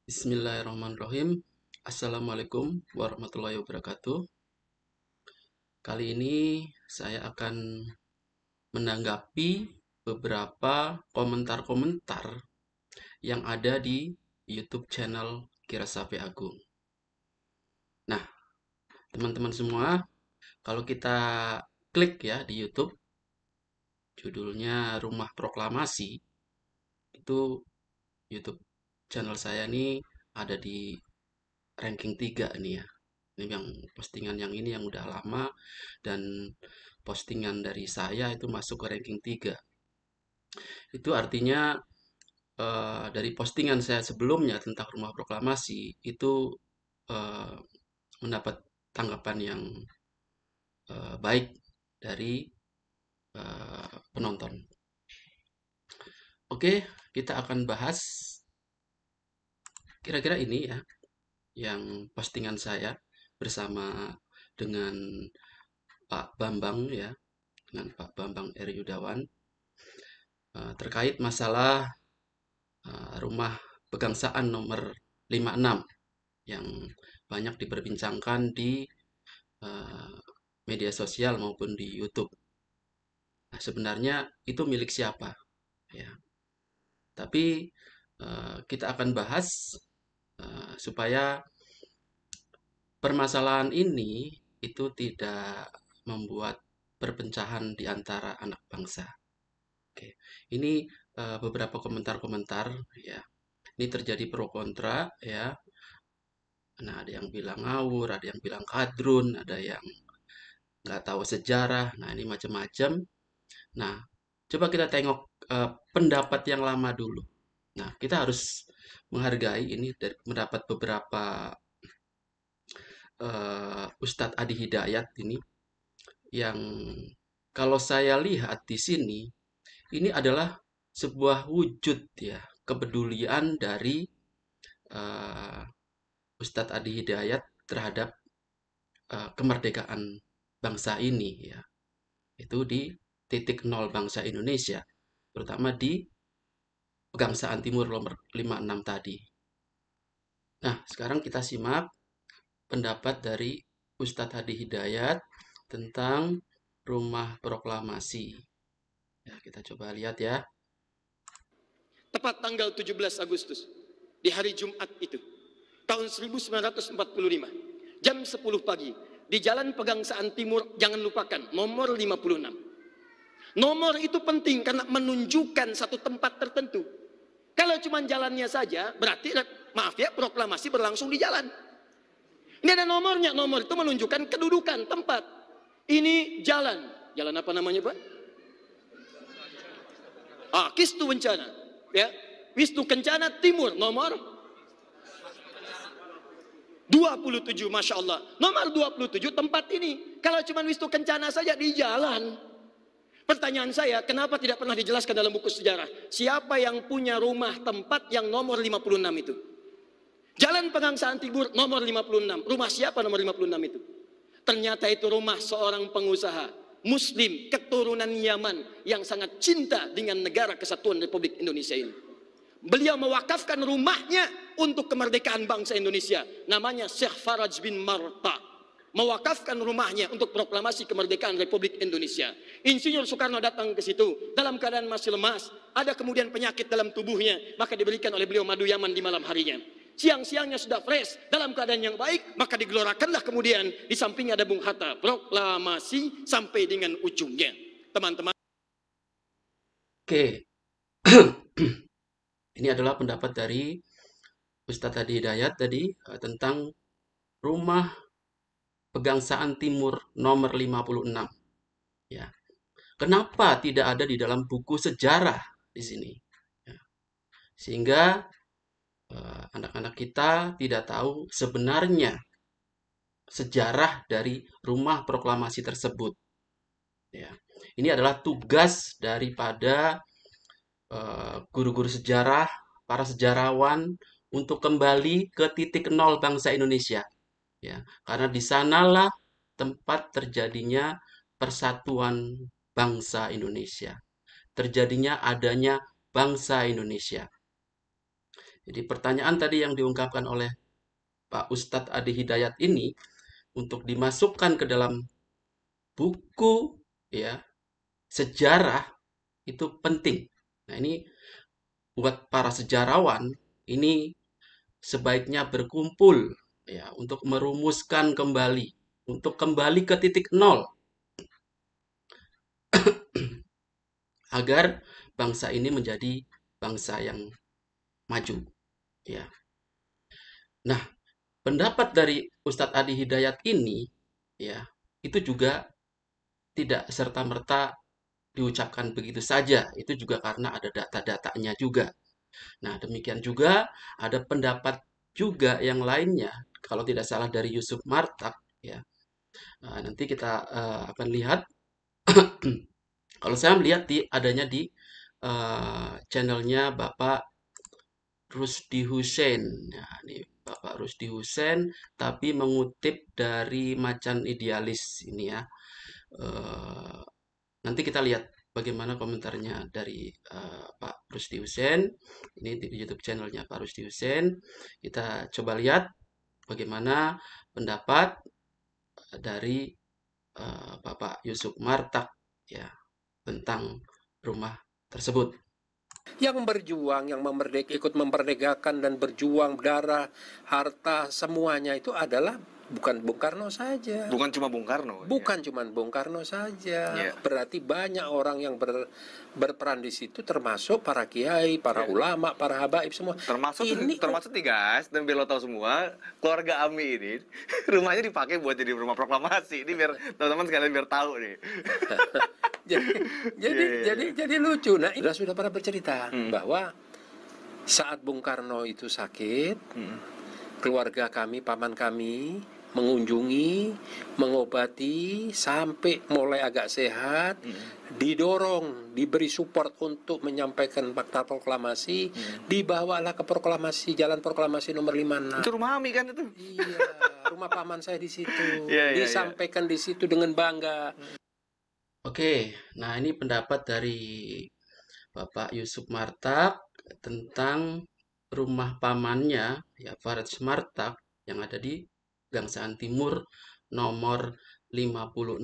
Bismillahirrahmanirrahim. Assalamualaikum warahmatullahi wabarakatuh. Kali ini saya akan menanggapi beberapa komentar-komentar yang ada di YouTube channel Kira Sapi Agung. Nah, teman-teman semua, kalau kita klik ya di YouTube, judulnya Rumah Proklamasi, itu YouTube channel saya ini ada di ranking 3 nih ya. Ini yang postingan yang ini yang udah lama dan postingan dari saya itu masuk ke ranking 3. Itu artinya dari postingan saya sebelumnya tentang Rumah Proklamasi itu eh, mendapat tanggapan yang baik dari penonton. Oke, kita akan bahas kira-kira ini ya yang postingan saya bersama dengan Pak Bambang ya, dengan Pak Bambang R. Yudawan terkait masalah rumah pegangsaan nomor 56 yang banyak diperbincangkan di eh, media sosial maupun di YouTube. Nah, sebenarnya itu milik siapa? Ya, tapi kita akan bahas supaya permasalahan ini itu tidak membuat perpecahan di antara anak bangsa. Oke, ini beberapa komentar-komentar ya. Ini terjadi pro kontra ya. Nah, ada yang bilang ngawur, ada yang bilang kadrun, ada yang nggak tahu sejarah. Nah, ini macam-macam. Nah, coba kita tengok pendapat yang lama dulu. Nah, kita harus menghargai ini dari pendapat beberapa Ustadz Adi Hidayat ini yang kalau saya lihat di sini ini adalah sebuah wujud ya kepedulian dari uh, Ustadz Adi Hidayat terhadap kemerdekaan bangsa ini ya. Itu di titik nol bangsa Indonesia, terutama di Pegangsaan Timur nomor 56 tadi. Nah, sekarang kita simak pendapat dari Ustadz Hadi Hidayat tentang Rumah Proklamasi. Ya, kita coba lihat ya. Tepat tanggal 17 Agustus, di hari Jumat itu, tahun 1945, jam 10 pagi, di Jalan Pegangsaan Timur, jangan lupakan, nomor 56. Nomor itu penting karena menunjukkan satu tempat tertentu. Kalau cuma jalannya saja, berarti maaf ya, proklamasi berlangsung di jalan. Ini ada nomornya, nomor itu menunjukkan kedudukan tempat. Ini jalan, jalan apa namanya Pak? Kistu Bencana, ya, Wisnu Kencana Timur, nomor 27, Masya Allah. Nomor 27 tempat ini. Kalau cuma Wisnu Kencana saja di jalan. Pertanyaan saya, kenapa tidak pernah dijelaskan dalam buku sejarah? Siapa yang punya rumah tempat yang nomor 56 itu? Jalan Pegangsaan Timur nomor 56. Rumah siapa nomor 56 itu? Ternyata itu rumah seorang pengusaha Muslim keturunan Yaman yang sangat cinta dengan negara kesatuan Republik Indonesia ini. Beliau mewakafkan rumahnya untuk kemerdekaan bangsa Indonesia. Namanya Syekh Faraj bin Marta. Mewakafkan rumahnya untuk proklamasi kemerdekaan Republik Indonesia. Insinyur Soekarno datang ke situ dalam keadaan masih lemas. Ada kemudian penyakit dalam tubuhnya. Maka diberikan oleh beliau madu Yaman di malam harinya. Siang-siangnya sudah fresh, dalam keadaan yang baik, maka digelorakanlah kemudian di sampingnya ada Bung Hatta, proklamasi sampai dengan ujungnya. Teman-teman. Oke. Ini adalah pendapat dari Ustadz Hadi Hidayat tadi tentang Rumah Pegangsaan Timur nomor 56. Ya. Kenapa tidak ada di dalam buku sejarah di sini? Ya. Sehingga anak-anak kita tidak tahu sebenarnya sejarah dari Rumah Proklamasi tersebut. Ya. Ini adalah tugas daripada guru-guru sejarah, para sejarawan untuk kembali ke titik nol bangsa Indonesia. Ya, karena di sanalah tempat terjadinya persatuan bangsa Indonesia. Terjadinya adanya bangsa Indonesia. Jadi pertanyaan tadi yang diungkapkan oleh Pak Ustadz Adi Hidayat ini untuk dimasukkan ke dalam buku ya sejarah itu penting. Nah, ini buat para sejarawan ini sebaiknya berkumpul ya untuk merumuskan kembali, untuk kembali ke titik nol agar bangsa ini menjadi bangsa yang maju ya. Nah, pendapat dari Ustadz Adi Hidayat ini ya itu juga tidak serta-merta diucapkan begitu saja. Itu juga karena ada data-datanya juga. Nah, demikian juga ada pendapat juga yang lainnya, kalau tidak salah dari Yusuf Martak, ya. Nanti kita akan lihat. Kalau saya melihat adanya di channelnya Bapak Rusdi Hussein. Ya, ini Bapak Rusdi Hussein, tapi mengutip dari Macan Idealis ini ya. Eh, Nanti kita lihat bagaimana komentarnya dari Pak Rusdi Hussein. Ini di YouTube channelnya Pak Rusdi Hussein. Kita coba lihat bagaimana pendapat dari Bapak Yusuf Martak ya tentang rumah tersebut. Yang berjuang, yang ikut memerdekakan dan berjuang darah, harta, semuanya itu adalah bukan Bung Karno saja. Bukan cuma Bung Karno. Bukan cuma Bung Karno saja. Berarti banyak orang yang berperan di situ, termasuk para kiai, para ulama, para habaib semua. Termasuk nih guys, dan biar lo tahu semua, keluarga Ami ini rumahnya dipakai buat jadi rumah proklamasi. Ini biar teman-teman sekalian biar tahu nih. jadi lucu. Nah, sudah pernah bercerita bahwa saat Bung Karno itu sakit, keluarga kami, paman kami mengunjungi, mengobati sampai mulai agak sehat, didorong, diberi support untuk menyampaikan fakta proklamasi, dibawalah ke proklamasi, jalan proklamasi nomor 56. Itu rumah Ami kan itu? Iya, rumah paman saya di situ. Disampaikan di situ dengan bangga. Oke, nah ini pendapat dari Bapak Yusuf Martak tentang rumah pamannya, ya Faraj Martak, yang ada di Gangsaan Timur nomor 56.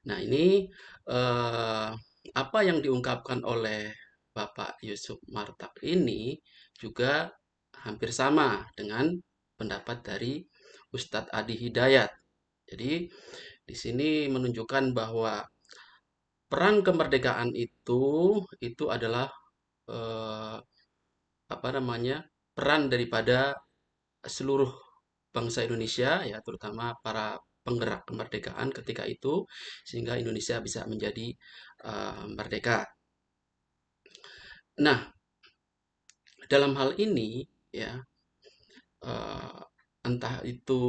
Nah ini apa yang diungkapkan oleh Bapak Yusuf Martak ini juga hampir sama dengan pendapat dari Ustadz Adi Hidayat. Jadi di sini menunjukkan bahwa perang kemerdekaan itu adalah apa namanya peran daripada seluruh bangsa Indonesia ya terutama para penggerak kemerdekaan ketika itu sehingga Indonesia bisa menjadi merdeka. Nah, dalam hal ini ya entah itu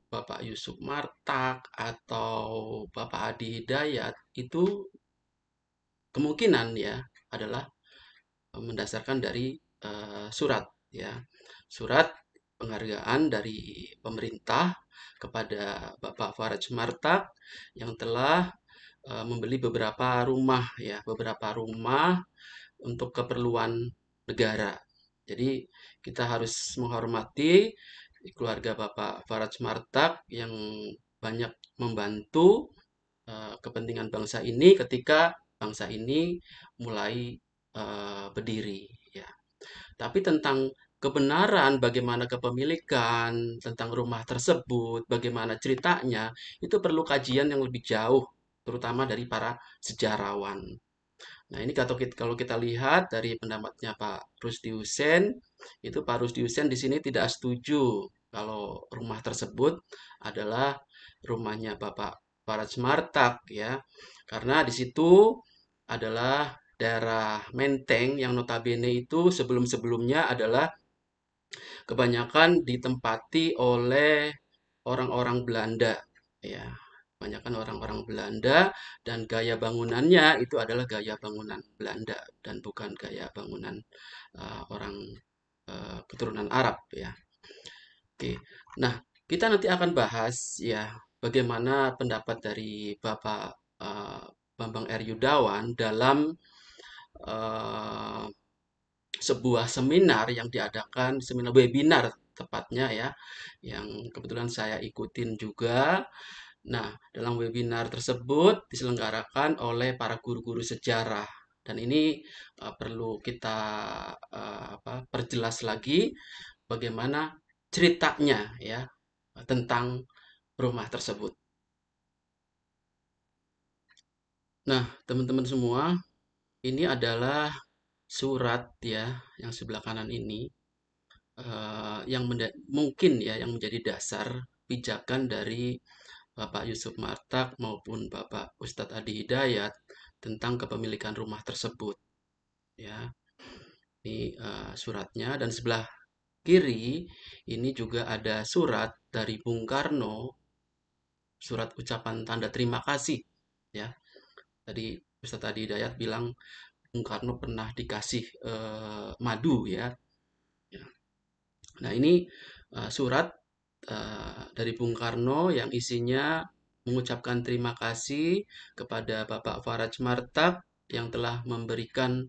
Bapak Yusuf Martak atau Bapak Adi Hidayat itu kemungkinan ya adalah mendasarkan dari surat ya. Surat penghargaan dari pemerintah kepada Bapak Faraj Martak yang telah membeli beberapa rumah ya, beberapa rumah untuk keperluan negara. Jadi kita harus menghormati keluarga Bapak Faraj Martak yang banyak membantu kepentingan bangsa ini ketika bangsa ini mulai berdiri ya. Tapi tentang kebenaran bagaimana kepemilikan tentang rumah tersebut, bagaimana ceritanya, itu perlu kajian yang lebih jauh, terutama dari para sejarawan. Nah, ini kalau kita lihat dari pendapatnya Pak Rusdi Hussein, itu Pak Rusdi Hussein di sini tidak setuju kalau rumah tersebut adalah rumahnya Bapak Faraj Martak ya. Karena di situ adalah daerah Menteng yang notabene itu sebelum-sebelumnya adalah kebanyakan ditempati oleh orang-orang Belanda ya. Kebanyakan orang-orang Belanda dan gaya bangunannya itu adalah gaya bangunan Belanda dan bukan gaya bangunan orang keturunan Arab ya. Oke. Nah, kita nanti akan bahas ya bagaimana pendapat dari Bapak Bambang R. Yudawan dalam eh, sebuah seminar yang diadakan, seminar webinar tepatnya ya, yang kebetulan saya ikutin juga. Nah, dalam webinar tersebut diselenggarakan oleh para guru-guru sejarah. Dan ini perlu kita perjelas lagi bagaimana ceritanya ya tentang rumah tersebut. Nah, teman-teman semua, ini adalah surat ya yang sebelah kanan ini yang mungkin ya yang menjadi dasar pijakan dari Bapak Yusuf Martak maupun Bapak Ustadz Adi Hidayat tentang kepemilikan rumah tersebut ya. Ini suratnya, dan sebelah kiri ini juga ada surat dari Bung Karno, surat ucapan tanda terima kasih ya. Tadi Ustadz Adi Hidayat bilang Bung Karno pernah dikasih madu ya. Nah, ini surat dari Bung Karno yang isinya mengucapkan terima kasih kepada Bapak Faraj Martak yang telah memberikan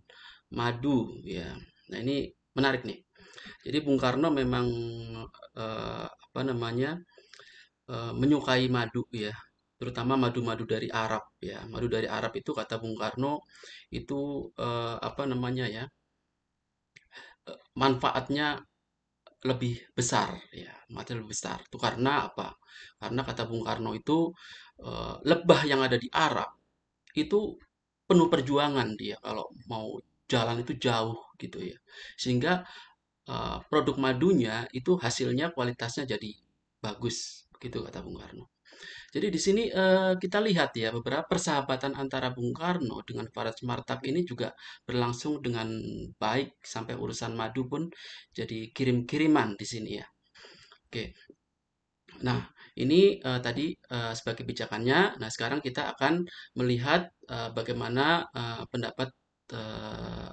madu ya. Nah, ini menarik nih. Jadi Bung Karno memang menyukai madu ya, terutama madu-madu dari Arab ya. Madu dari Arab itu kata Bung Karno itu manfaatnya lebih besar ya, manfaatnya lebih besar. Itu karena apa? Karena kata Bung Karno itu lebah yang ada di Arab itu penuh perjuangan dia kalau mau jalan itu jauh gitu ya. Sehingga produk madunya itu hasilnya kualitasnya jadi bagus, gitu kata Bung Karno. Jadi di sini kita lihat ya beberapa persahabatan antara Bung Karno dengan Faraj Martak ini juga berlangsung dengan baik sampai urusan madu pun jadi kirim-kiriman di sini ya. Oke. Nah, ini tadi sebagai pijakannya. Nah, sekarang kita akan melihat bagaimana pendapat eh,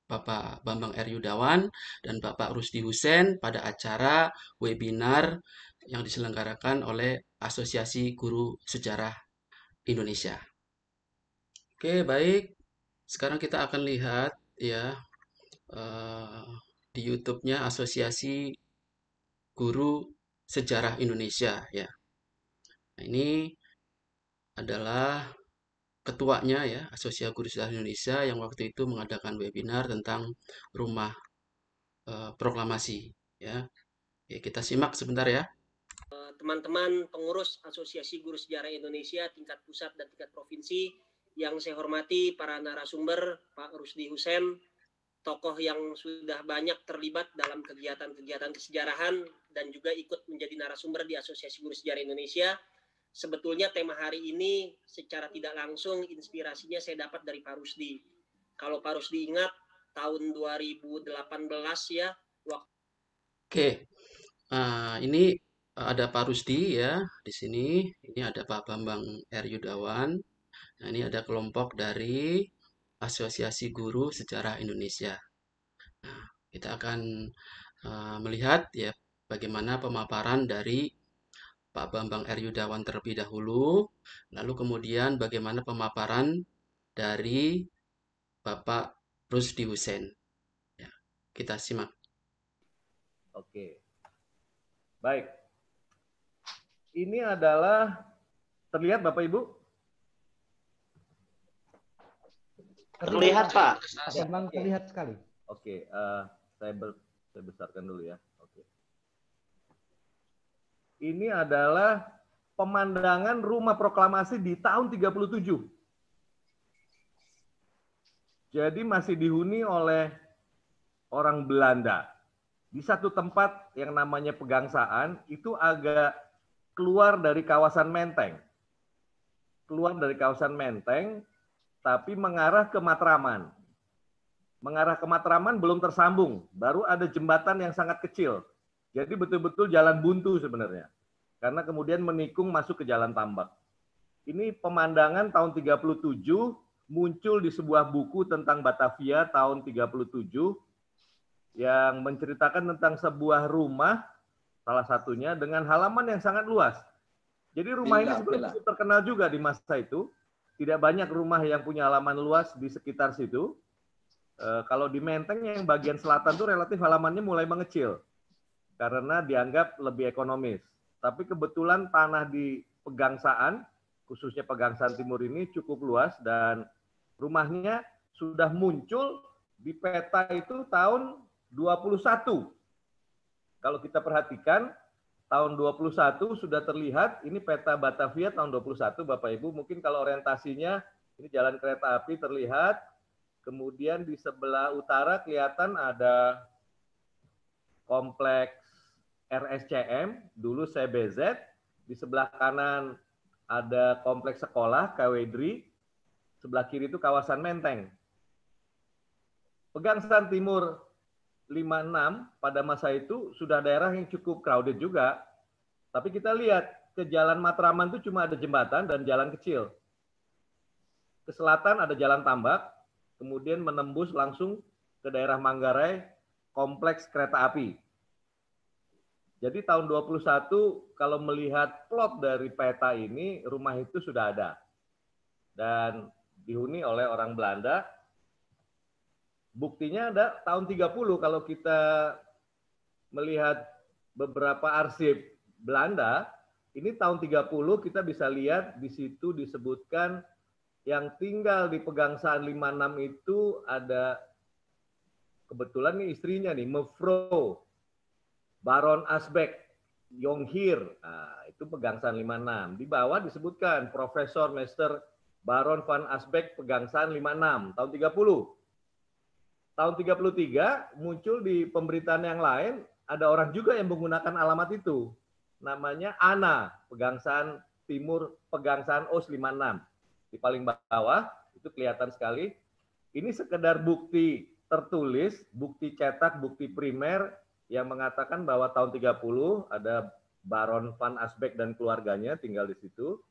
Bapak Bambang R. Yudawan dan Bapak Rusdi Hussein pada acara webinar yang diselenggarakan oleh Asosiasi Guru Sejarah Indonesia. Oke, baik. Sekarang kita akan lihat ya eh, di YouTube-nya Asosiasi Guru Sejarah Indonesia ya. Nah, ini adalah ketuanya ya, Asosiasi Guru Sejarah Indonesia yang waktu itu mengadakan webinar tentang rumah proklamasi ya. Oke, kita simak sebentar ya. Teman-teman pengurus Asosiasi Guru Sejarah Indonesia tingkat pusat dan tingkat provinsi yang saya hormati, para narasumber, Pak Rusdi Hussein, tokoh yang sudah banyak terlibat dalam kegiatan-kegiatan kesejarahan dan juga ikut menjadi narasumber di Asosiasi Guru Sejarah Indonesia. Sebetulnya tema hari ini secara tidak langsung inspirasinya saya dapat dari Pak Rusdi. Kalau Pak Rusdi ingat tahun 2018 ya. Oke, ini ada Pak Rusdi ya di sini. Ini ada Pak Bambang R. Yudawan. Nah, ini ada kelompok dari Asosiasi Guru Sejarah Indonesia. Nah, kita akan melihat ya bagaimana pemaparan dari Pak Bambang R. Yudawan terlebih dahulu, lalu kemudian bagaimana pemaparan dari Bapak Rusdi Hussein. Ya, kita simak. Oke, baik. Ini adalah terlihat Bapak Ibu? Terlihat Pak. Memang terlihat sekali. Oke, saya besarkan dulu ya. Oke. Ini adalah pemandangan rumah proklamasi di tahun 37. Jadi masih dihuni oleh orang Belanda. Di satu tempat yang namanya Pegangsaan, itu agak keluar dari kawasan Menteng. Keluar dari kawasan Menteng, tapi mengarah ke Matraman. Mengarah ke Matraman belum tersambung, baru ada jembatan yang sangat kecil. Jadi betul-betul jalan buntu sebenarnya. Karena kemudian menikung masuk ke Jalan Tambak. Ini pemandangan tahun 37 muncul di sebuah buku tentang Batavia tahun 37 yang menceritakan tentang sebuah rumah, salah satunya dengan halaman yang sangat luas. Jadi rumah ini sebenarnya terkenal juga di masa itu. Tidak banyak rumah yang punya halaman luas di sekitar situ. Kalau di Menteng yang bagian selatan tuh relatif halamannya mulai mengecil karena dianggap lebih ekonomis. Tapi kebetulan tanah di Pegangsaan, khususnya Pegangsaan Timur ini cukup luas dan rumahnya sudah muncul di peta itu tahun 21. Kalau kita perhatikan, tahun 21 sudah terlihat, ini peta Batavia tahun 21, Bapak Ibu. Mungkin kalau orientasinya, ini jalan kereta api terlihat. Kemudian di sebelah utara kelihatan ada kompleks RSCM, dulu CBZ. Di sebelah kanan ada kompleks sekolah, KW-DRI. Sebelah kiri itu kawasan Menteng. Pegangsaan Timur 56 pada masa itu sudah daerah yang cukup crowded juga. Tapi kita lihat ke Jalan Matraman itu cuma ada jembatan dan jalan kecil. Ke selatan ada jalan tambak, kemudian menembus langsung ke daerah Manggarai, kompleks kereta api. Jadi tahun 21 kalau melihat plot dari peta ini, rumah itu sudah ada. Dan dihuni oleh orang Belanda. Buktinya ada tahun 30 kalau kita melihat beberapa arsip Belanda, ini tahun 30 kita bisa lihat di situ disebutkan yang tinggal di Pegangsaan 56 itu ada kebetulan nih istrinya nih, Mevrouw Baron Asbeck Jonghir. Nah, itu Pegangsaan 56. Di bawah disebutkan Profesor Meister Baron van Asbeck Pegangsaan 56 tahun 30. Tahun 33 muncul di pemberitaan yang lain ada orang juga yang menggunakan alamat itu. Namanya Ana, Pegangsaan Timur Pegangsaan OS 56. Di paling bawah itu kelihatan sekali. Ini sekedar bukti tertulis, bukti cetak, bukti primer yang mengatakan bahwa tahun 30 ada Baron van Asbeck dan keluarganya tinggal di situ.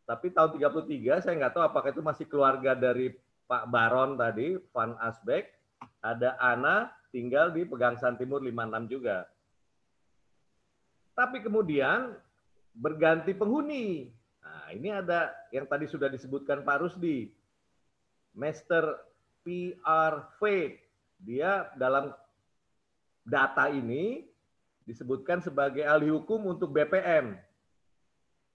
Tapi tahun 33 saya nggak tahu apakah itu masih keluarga dari Pak Baron tadi, van Asbeck. Ada Ana tinggal di Pegangsaan Timur 56 juga. Tapi kemudian berganti penghuni. Nah, ini ada yang tadi sudah disebutkan Pak Rusdi. Mr. P.R. Fate. Dia dalam data ini disebutkan sebagai ahli hukum untuk BPM.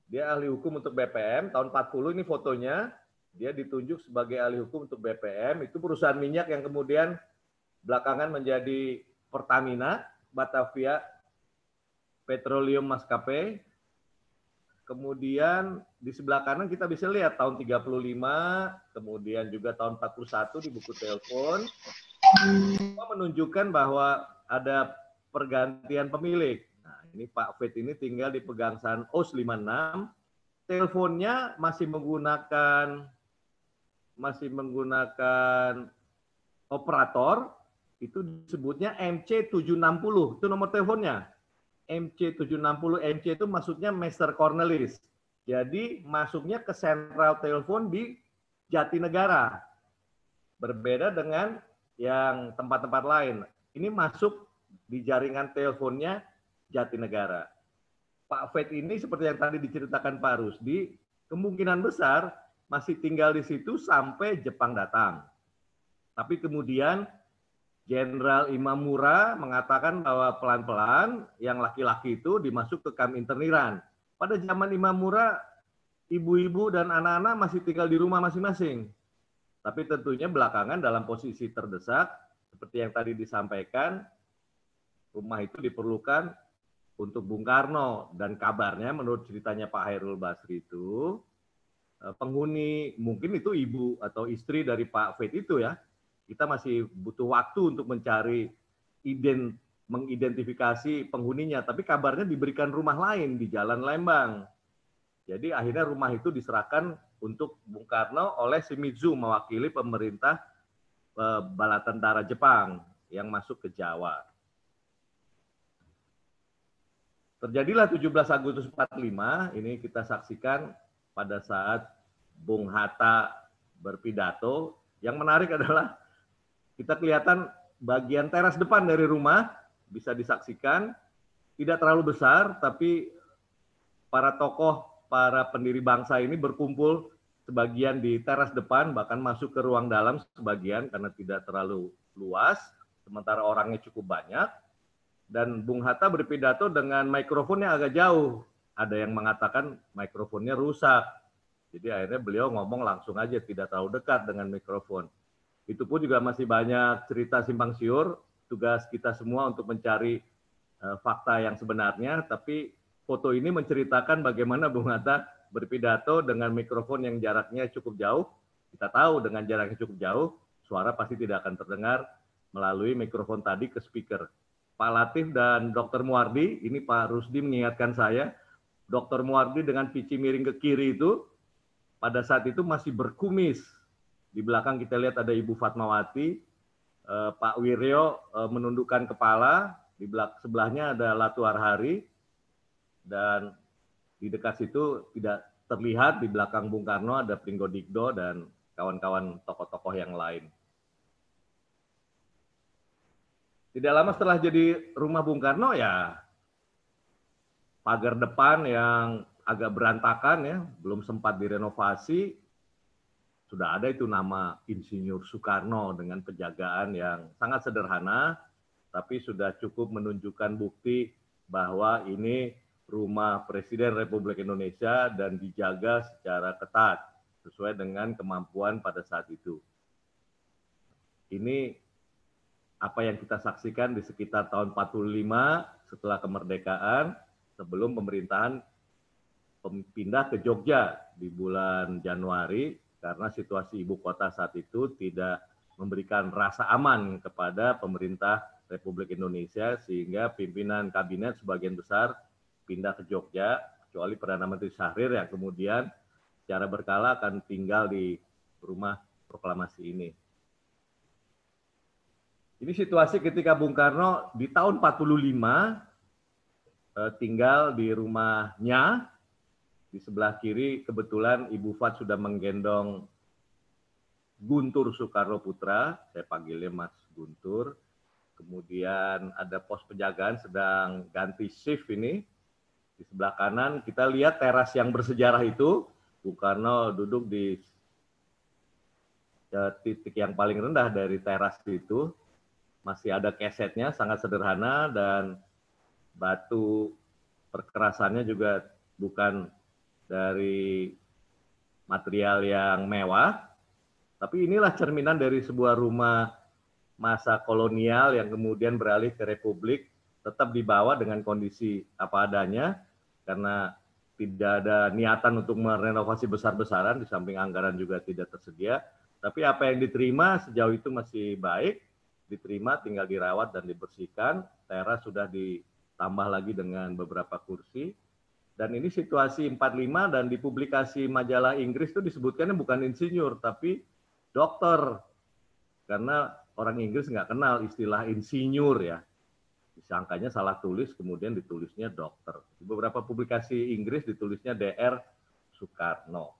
Dia ahli hukum untuk BPM, tahun 40 ini fotonya. Dia ditunjuk sebagai ahli hukum untuk BPM. Itu perusahaan minyak yang kemudian belakangan menjadi Pertamina, Batavia Petroleum Maskapai. Kemudian di sebelah kanan kita bisa lihat tahun 35, kemudian juga tahun 41 di buku telepon. Menunjukkan bahwa ada pergantian pemilik. Nah, ini Pak Fit ini tinggal di Pegangsaan OS 56. Teleponnya masih menggunakan operator, itu disebutnya MC760. Itu nomor teleponnya. MC760, MC itu maksudnya Master Cornelis. Jadi masuknya ke sentral telepon di Jatinegara. Berbeda dengan yang tempat-tempat lain. Ini masuk di jaringan teleponnya Jatinegara. Pak Fed ini seperti yang tadi diceritakan Pak Rusdi, kemungkinan besar masih tinggal di situ sampai Jepang datang. Tapi kemudian Jenderal Imamura mengatakan bahwa pelan-pelan yang laki-laki itu dimasuk ke kamp interniran. Pada zaman Imamura, ibu-ibu dan anak-anak masih tinggal di rumah masing-masing. Tapi tentunya belakangan dalam posisi terdesak, seperti yang tadi disampaikan, rumah itu diperlukan untuk Bung Karno. Dan kabarnya menurut ceritanya Pak Hairul Basri itu, penghuni, mungkin itu ibu atau istri dari Pak Fit itu ya, kita masih butuh waktu untuk mencari mengidentifikasi penghuninya. Tapi kabarnya diberikan rumah lain di Jalan Lembang. Jadi akhirnya rumah itu diserahkan untuk Bung Karno oleh Shimizu mewakili pemerintah bala tentara Jepang yang masuk ke Jawa. Terjadilah 17 Agustus 45, ini kita saksikan pada saat Bung Hatta berpidato. Yang menarik adalah kita kelihatan bagian teras depan dari rumah, bisa disaksikan, tidak terlalu besar, tapi para tokoh, para pendiri bangsa ini berkumpul sebagian di teras depan, bahkan masuk ke ruang dalam sebagian karena tidak terlalu luas, sementara orangnya cukup banyak. Dan Bung Hatta berpidato dengan mikrofonnya agak jauh. Ada yang mengatakan mikrofonnya rusak. Jadi akhirnya beliau ngomong langsung aja, tidak terlalu dekat dengan mikrofon. Itu pun juga masih banyak cerita simpang siur. Tugas kita semua untuk mencari fakta yang sebenarnya, tapi foto ini menceritakan bagaimana Bung Hatta berpidato dengan mikrofon yang jaraknya cukup jauh. Kita tahu dengan jaraknya cukup jauh, suara pasti tidak akan terdengar melalui mikrofon tadi ke speaker. Pak Latif dan Dr. Muardi, ini Pak Rusdi mengingatkan saya, Dr. Muardi dengan pici miring ke kiri itu, pada saat itu masih berkumis. Di belakang kita lihat ada Ibu Fatmawati, Pak Wiryo menundukkan kepala, di sebelahnya ada Latu Arhari, dan di dekat situ tidak terlihat, di belakang Bung Karno ada Pringgo Digdo dan kawan-kawan tokoh-tokoh yang lain. Tidak lama setelah jadi rumah Bung Karno ya pagar depan yang agak berantakan ya, belum sempat direnovasi, sudah ada itu nama Insinyur Soekarno dengan penjagaan yang sangat sederhana, tapi sudah cukup menunjukkan bukti bahwa ini rumah Presiden Republik Indonesia dan dijaga secara ketat sesuai dengan kemampuan pada saat itu. Ini apa yang kita saksikan di sekitar tahun 45 setelah kemerdekaan, sebelum pemerintahan pindah ke Jogja di bulan Januari, karena situasi ibu kota saat itu tidak memberikan rasa aman kepada pemerintah Republik Indonesia, sehingga pimpinan kabinet sebagian besar pindah ke Jogja, kecuali Perdana Menteri Syahrir yang kemudian secara berkala akan tinggal di rumah proklamasi ini. Ini situasi ketika Bung Karno di tahun 45 tinggal di rumahnya. Di sebelah kiri kebetulan Ibu Fat sudah menggendong Guntur Soekarno Putra, saya panggilnya Mas Guntur. Kemudian ada pos penjagaan sedang ganti shift ini. Di sebelah kanan kita lihat teras yang bersejarah itu. Bung Karno duduk di titik yang paling rendah dari teras itu. Masih ada kesetnya, sangat sederhana, dan batu perkerasannya juga bukan dari material yang mewah, tapi inilah cerminan dari sebuah rumah masa kolonial yang kemudian beralih ke republik, tetap dibawa dengan kondisi apa adanya, karena tidak ada niatan untuk merenovasi besar-besaran, di samping anggaran juga tidak tersedia, tapi apa yang diterima sejauh itu masih baik, diterima, tinggal dirawat dan dibersihkan. Teras sudah ditambah lagi dengan beberapa kursi. Dan ini situasi 45 dan di publikasi majalah Inggris itu disebutkannya bukan insinyur, tapi dokter. Karena orang Inggris nggak kenal istilah insinyur ya. Disangkanya salah tulis, kemudian ditulisnya dokter. Di beberapa publikasi Inggris ditulisnya Dr. Soekarno.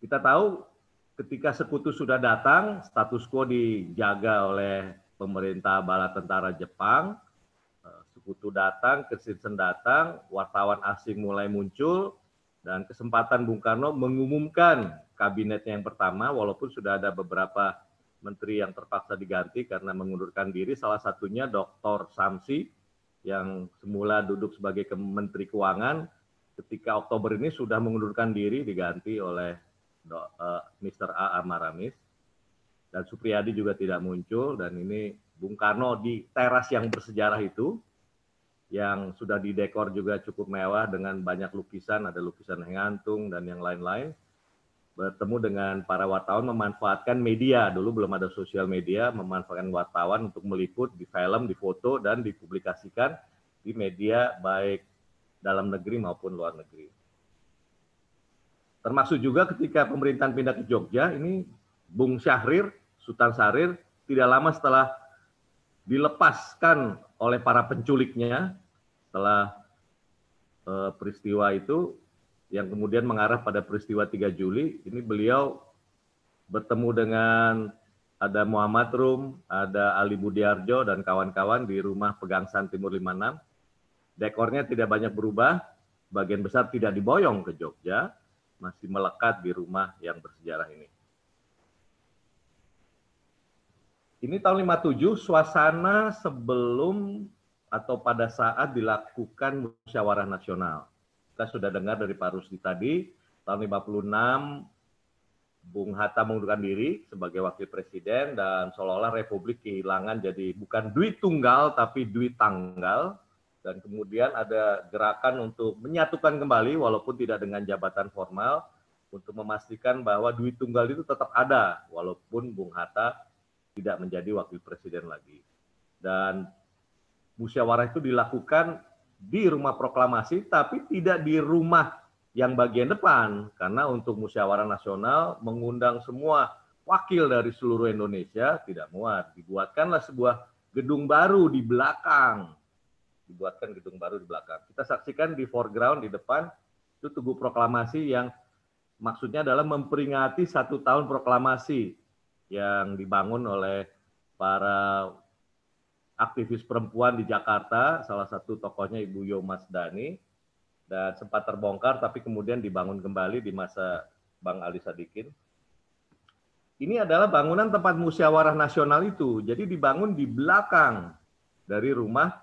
Kita tahu ketika sekutu sudah datang, status quo dijaga oleh pemerintah bala tentara Jepang. Sekutu datang, Christensen datang, wartawan asing mulai muncul, dan kesempatan Bung Karno mengumumkan kabinetnya yang pertama, walaupun sudah ada beberapa menteri yang terpaksa diganti karena mengundurkan diri, salah satunya Dr. Samsi, yang semula duduk sebagai Menteri Keuangan, ketika Oktober ini sudah mengundurkan diri, diganti oleh Mr. A. Amaramis, dan Supriyadi juga tidak muncul, dan ini Bung Karno di teras yang bersejarah itu, yang sudah didekor juga cukup mewah dengan banyak lukisan, ada lukisan Hengantung dan yang lain-lain, bertemu dengan para wartawan, memanfaatkan media, dulu belum ada sosial media, memanfaatkan wartawan untuk meliput di film, di foto, dan dipublikasikan di media baik dalam negeri maupun luar negeri. Termasuk juga ketika pemerintahan pindah ke Jogja, ini Bung Syahrir, Sultan Syahrir, tidak lama setelah dilepaskan oleh para penculiknya, setelah peristiwa itu, yang kemudian mengarah pada peristiwa 3 Juli, ini beliau bertemu dengan ada Muhammad Rum, ada Ali Budiarjo, dan kawan-kawan di rumah Pegangsaan Timur 56. Dekornya tidak banyak berubah, sebagian besar tidak diboyong ke Jogja, masih melekat di rumah yang bersejarah ini. Ini tahun 57, suasana sebelum atau pada saat dilakukan musyawarah nasional. Kita sudah dengar dari Pak Rusdi tadi, tahun 56, Bung Hatta mengundurkan diri sebagai wakil presiden dan seolah-olah Republik kehilangan jadi bukan duit tunggal tapi duit tanggal. Dan kemudian ada gerakan untuk menyatukan kembali walaupun tidak dengan jabatan formal untuk memastikan bahwa duit tunggal itu tetap ada walaupun Bung Hatta tidak menjadi wakil presiden lagi. Dan musyawarah itu dilakukan di rumah proklamasi, tapi tidak di rumah yang bagian depan, karena untuk musyawarah nasional mengundang semua wakil dari seluruh Indonesia tidak muat. Dibuatkanlah sebuah gedung baru di belakang. Dibuatkan gedung baru di belakang. Kita saksikan di foreground, di depan, itu Tugu Proklamasi yang maksudnya adalah memperingati 1 tahun proklamasi yang dibangun oleh para aktivis perempuan di Jakarta, salah satu tokohnya Ibu Yo Masdani, dan sempat terbongkar tapi kemudian dibangun kembali di masa Bang Ali Sadikin. Ini adalah bangunan tempat musyawarah nasional itu, jadi dibangun di belakang dari rumah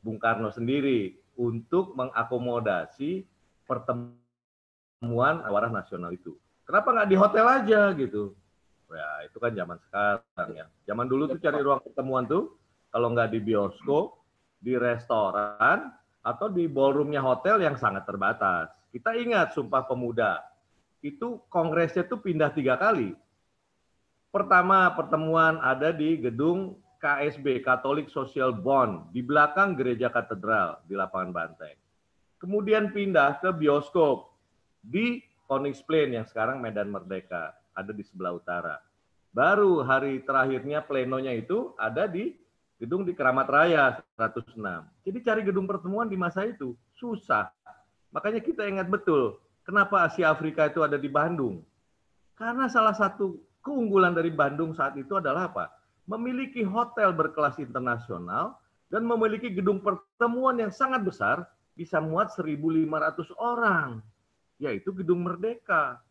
Bung Karno sendiri untuk mengakomodasi pertemuan musyawarah nasional itu. Kenapa nggak di hotel aja gitu? Ya itu kan zaman sekarang ya. Zaman dulu tuh cari ruang pertemuan tuh kalau nggak di bioskop, di restoran, atau di ballroomnya hotel yang sangat terbatas. Kita ingat Sumpah Pemuda, itu kongresnya tuh pindah 3 kali. Pertama pertemuan ada di gedung KSB, Catholic Social Bond, di belakang Gereja Katedral di Lapangan Banteng. Kemudian pindah ke bioskop di Konigsplein yang sekarang Medan Merdeka, ada di sebelah utara. Baru hari terakhirnya plenonya itu ada di gedung di Keramat Raya 106. Jadi cari gedung pertemuan di masa itu susah. Makanya kita ingat betul kenapa Asia Afrika itu ada di Bandung. Karena salah satu keunggulan dari Bandung saat itu adalah apa? Memiliki hotel berkelas internasional dan memiliki gedung pertemuan yang sangat besar, bisa muat 1.500 orang, yaitu Gedung Merdeka.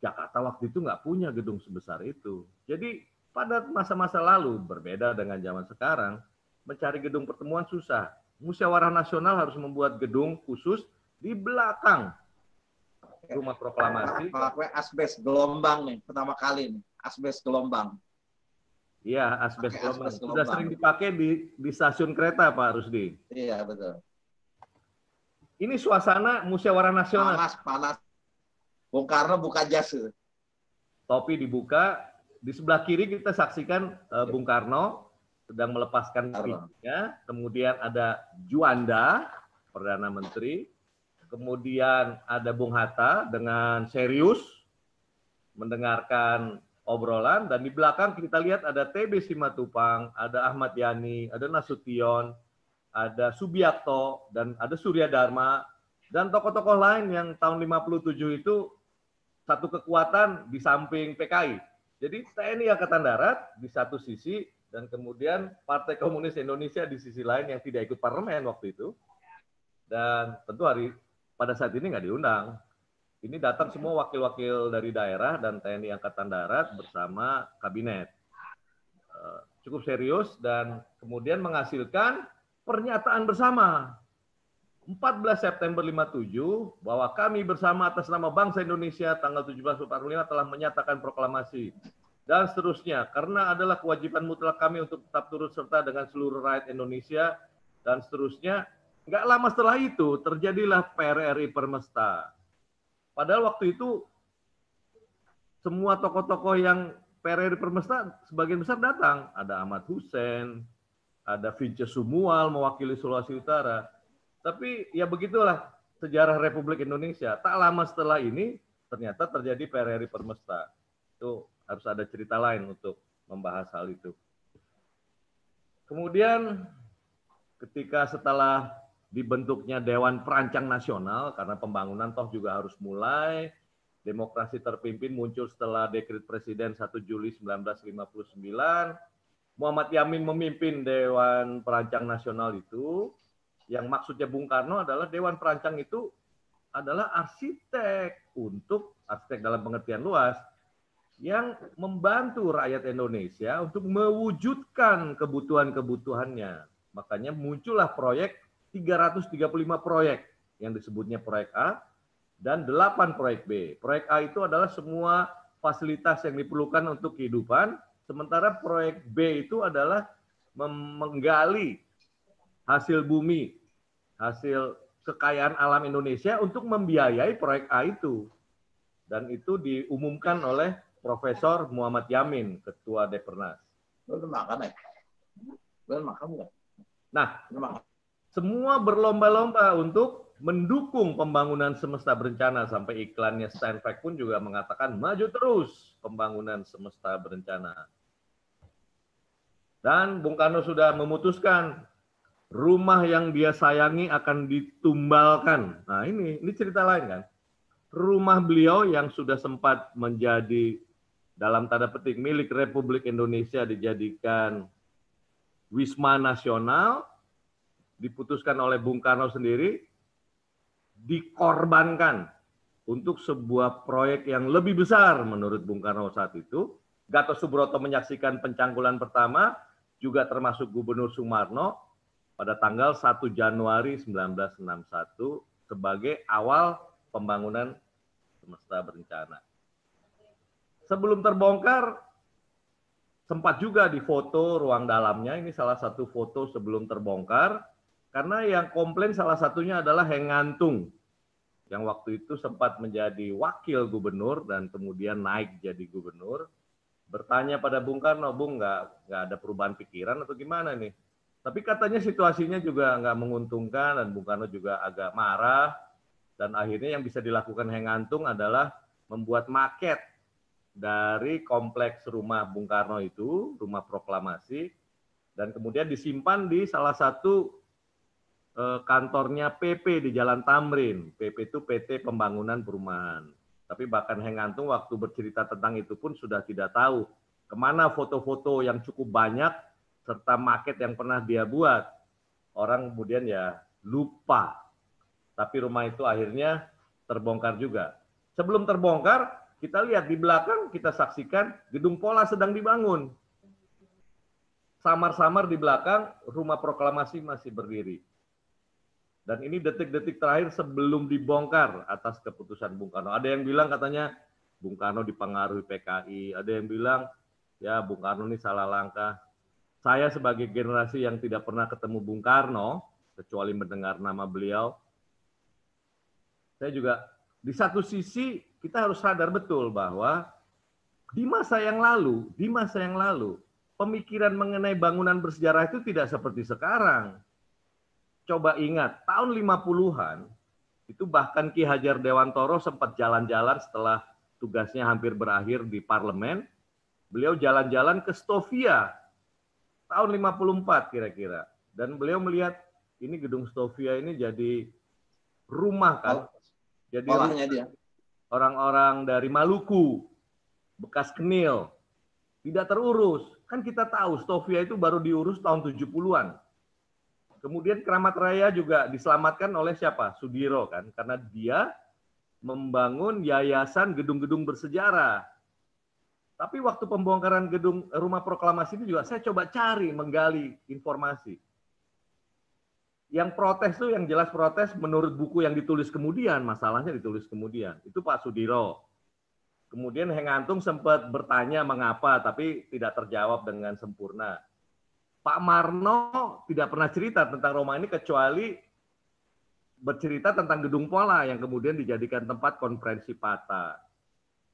Jakarta waktu itu nggak punya gedung sebesar itu. Jadi pada masa-masa lalu, berbeda dengan zaman sekarang, mencari gedung pertemuan susah. Musyawarah Nasional harus membuat gedung khusus di belakang Rumah Proklamasi. Pakai asbes gelombang nih, pertama kali nih, asbes gelombang. Iya, asbes Pakai gelombang. asbes Sudah gelombang. sering dipakai di stasiun kereta, Pak Rusdi. Iya, betul. Ini suasana Musyawarah Nasional. Panas, panas. Bung Karno buka jas. Topi dibuka, di sebelah kiri kita saksikan Bung Karno sedang melepaskan pipinya, kemudian ada Juanda, Perdana Menteri, kemudian ada Bung Hatta dengan serius mendengarkan obrolan, dan di belakang kita lihat ada TB Simatupang, ada Ahmad Yani, ada Nasution, ada Subiakto, dan ada Surya Dharma, dan tokoh-tokoh lain yang tahun 57 itu satu kekuatan di samping PKI. Jadi TNI Angkatan Darat di satu sisi, dan kemudian Partai Komunis Indonesia di sisi lain yang tidak ikut parlemen waktu itu. Dan tentu pada saat ini nggak diundang. Ini datang semua wakil-wakil dari daerah dan TNI Angkatan Darat bersama kabinet. Cukup serius dan kemudian menghasilkan pernyataan bersama. 14 September 57 bahwa kami bersama atas nama bangsa Indonesia tanggal 17 45 telah menyatakan proklamasi dan seterusnya karena adalah kewajiban mutlak kami untuk tetap turut serta dengan seluruh rakyat Indonesia dan seterusnya. Nggak lama setelah itu terjadilah PRRI Permesta. Padahal waktu itu semua tokoh-tokoh yang PRRI Permesta sebagian besar datang. Ada Ahmad Hussein, ada Vince Sumual mewakili Sulawesi Utara. Tapi ya begitulah sejarah Republik Indonesia. Tak lama setelah ini ternyata terjadi PRRI Permesta. Itu harus ada cerita lain untuk membahas hal itu. Kemudian ketika setelah dibentuknya Dewan Perancang Nasional, karena pembangunan toh juga harus mulai, demokrasi terpimpin muncul setelah dekret Presiden 1 Juli 1959, Muhammad Yamin memimpin Dewan Perancang Nasional itu, Yang maksudnya Bung Karno adalah Dewan Perancang itu adalah arsitek dalam pengertian luas yang membantu rakyat Indonesia untuk mewujudkan kebutuhan-kebutuhannya. Makanya muncullah proyek 335 proyek yang disebutnya proyek A dan 8 proyek B. Proyek A itu adalah semua fasilitas yang diperlukan untuk kehidupan, sementara proyek B itu adalah menggali hasil bumi, hasil kekayaan alam Indonesia untuk membiayai proyek A itu. Dan itu diumumkan oleh Profesor Muhammad Yamin, Ketua Depernas. Lu udah makan ya? Lu makan nggak? Nah, Lu makan. semua berlomba-lomba untuk mendukung pembangunan semesta berencana, sampai iklannya Steinbeck pun juga mengatakan maju terus pembangunan semesta berencana. Dan Bung Karno sudah memutuskan rumah yang dia sayangi akan ditumbalkan. Nah ini cerita lain kan. Rumah beliau yang sudah sempat menjadi dalam tanda petik milik Republik Indonesia dijadikan Wisma Nasional, diputuskan oleh Bung Karno sendiri, dikorbankan untuk sebuah proyek yang lebih besar menurut Bung Karno saat itu. Gatot Subroto menyaksikan pencangkulan pertama, juga termasuk Gubernur Sumarno, pada tanggal 1 Januari 1961 sebagai awal pembangunan semesta berencana. Sebelum terbongkar, sempat juga difoto ruang dalamnya. Ini salah satu foto sebelum terbongkar, karena yang komplain salah satunya adalah Heng Ngantung, yang waktu itu sempat menjadi wakil gubernur dan kemudian naik jadi gubernur, bertanya pada Bung Karno, Bung, nggak ada perubahan pikiran atau gimana nih? Tapi katanya situasinya juga nggak menguntungkan dan Bung Karno juga agak marah. Dan akhirnya yang bisa dilakukan Heng Ngantung adalah membuat maket dari kompleks rumah Bung Karno itu, rumah proklamasi, dan kemudian disimpan di salah satu kantornya PP di Jalan Tamrin. PP itu PT Pembangunan Perumahan. Tapi bahkan Heng Ngantung waktu bercerita tentang itu pun sudah tidak tahu kemana foto-foto yang cukup banyak serta maket yang pernah dia buat. Orang kemudian ya lupa. Tapi rumah itu akhirnya terbongkar juga. Sebelum terbongkar, kita lihat di belakang, kita saksikan gedung Pola sedang dibangun. Samar-samar di belakang, rumah proklamasi masih berdiri. Dan ini detik-detik terakhir sebelum dibongkar atas keputusan Bung Karno. Ada yang bilang katanya Bung Karno dipengaruhi PKI. Ada yang bilang ya Bung Karno ini salah langkah. Saya sebagai generasi yang tidak pernah ketemu Bung Karno, kecuali mendengar nama beliau, saya juga di satu sisi kita harus sadar betul bahwa di masa yang lalu, pemikiran mengenai bangunan bersejarah itu tidak seperti sekarang. Coba ingat, tahun 50-an, itu bahkan Ki Hajar Dewantoro sempat jalan-jalan setelah tugasnya hampir berakhir di parlemen. Beliau jalan-jalan ke Stovia, tahun 54 kira-kira. Dan beliau melihat ini gedung Stovia ini jadi rumah kan. Jadi orang-orang dari Maluku, bekas Kenil, tidak terurus. Kan kita tahu Stovia itu baru diurus tahun 70-an. Kemudian Keramat Raya juga diselamatkan oleh siapa? Sudiro kan, karena dia membangun yayasan gedung-gedung bersejarah. Tapi waktu pembongkaran gedung rumah proklamasi ini juga saya coba cari, menggali informasi. Yang protes tuh, yang jelas protes menurut buku yang ditulis kemudian, masalahnya ditulis kemudian, itu Pak Sudiro. Kemudian Heng Ngantung sempat bertanya mengapa, tapi tidak terjawab dengan sempurna. Pak Marno tidak pernah cerita tentang rumah ini kecuali bercerita tentang gedung Pola yang kemudian dijadikan tempat konferensi Pata.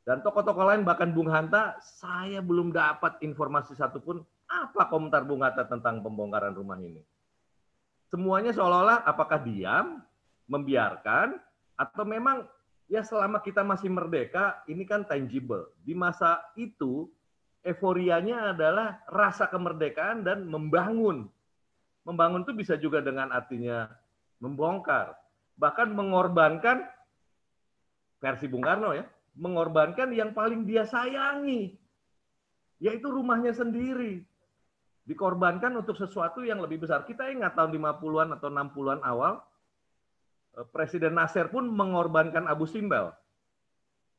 Dan tokoh-tokoh lain, bahkan Bung Hanta, saya belum dapat informasi satupun apa komentar Bung Hanta tentang pembongkaran rumah ini. Semuanya seolah-olah apakah diam, membiarkan, atau memang ya selama kita masih merdeka, ini kan tangible. Di masa itu, euforianya adalah rasa kemerdekaan dan membangun. Membangun itu bisa juga dengan artinya membongkar. Bahkan mengorbankan, versi Bung Karno ya, mengorbankan yang paling dia sayangi, yaitu rumahnya sendiri. dikorbankan untuk sesuatu yang lebih besar. Kita ingat tahun 50-an atau 60-an awal, Presiden Nasser pun mengorbankan Abu Simbel.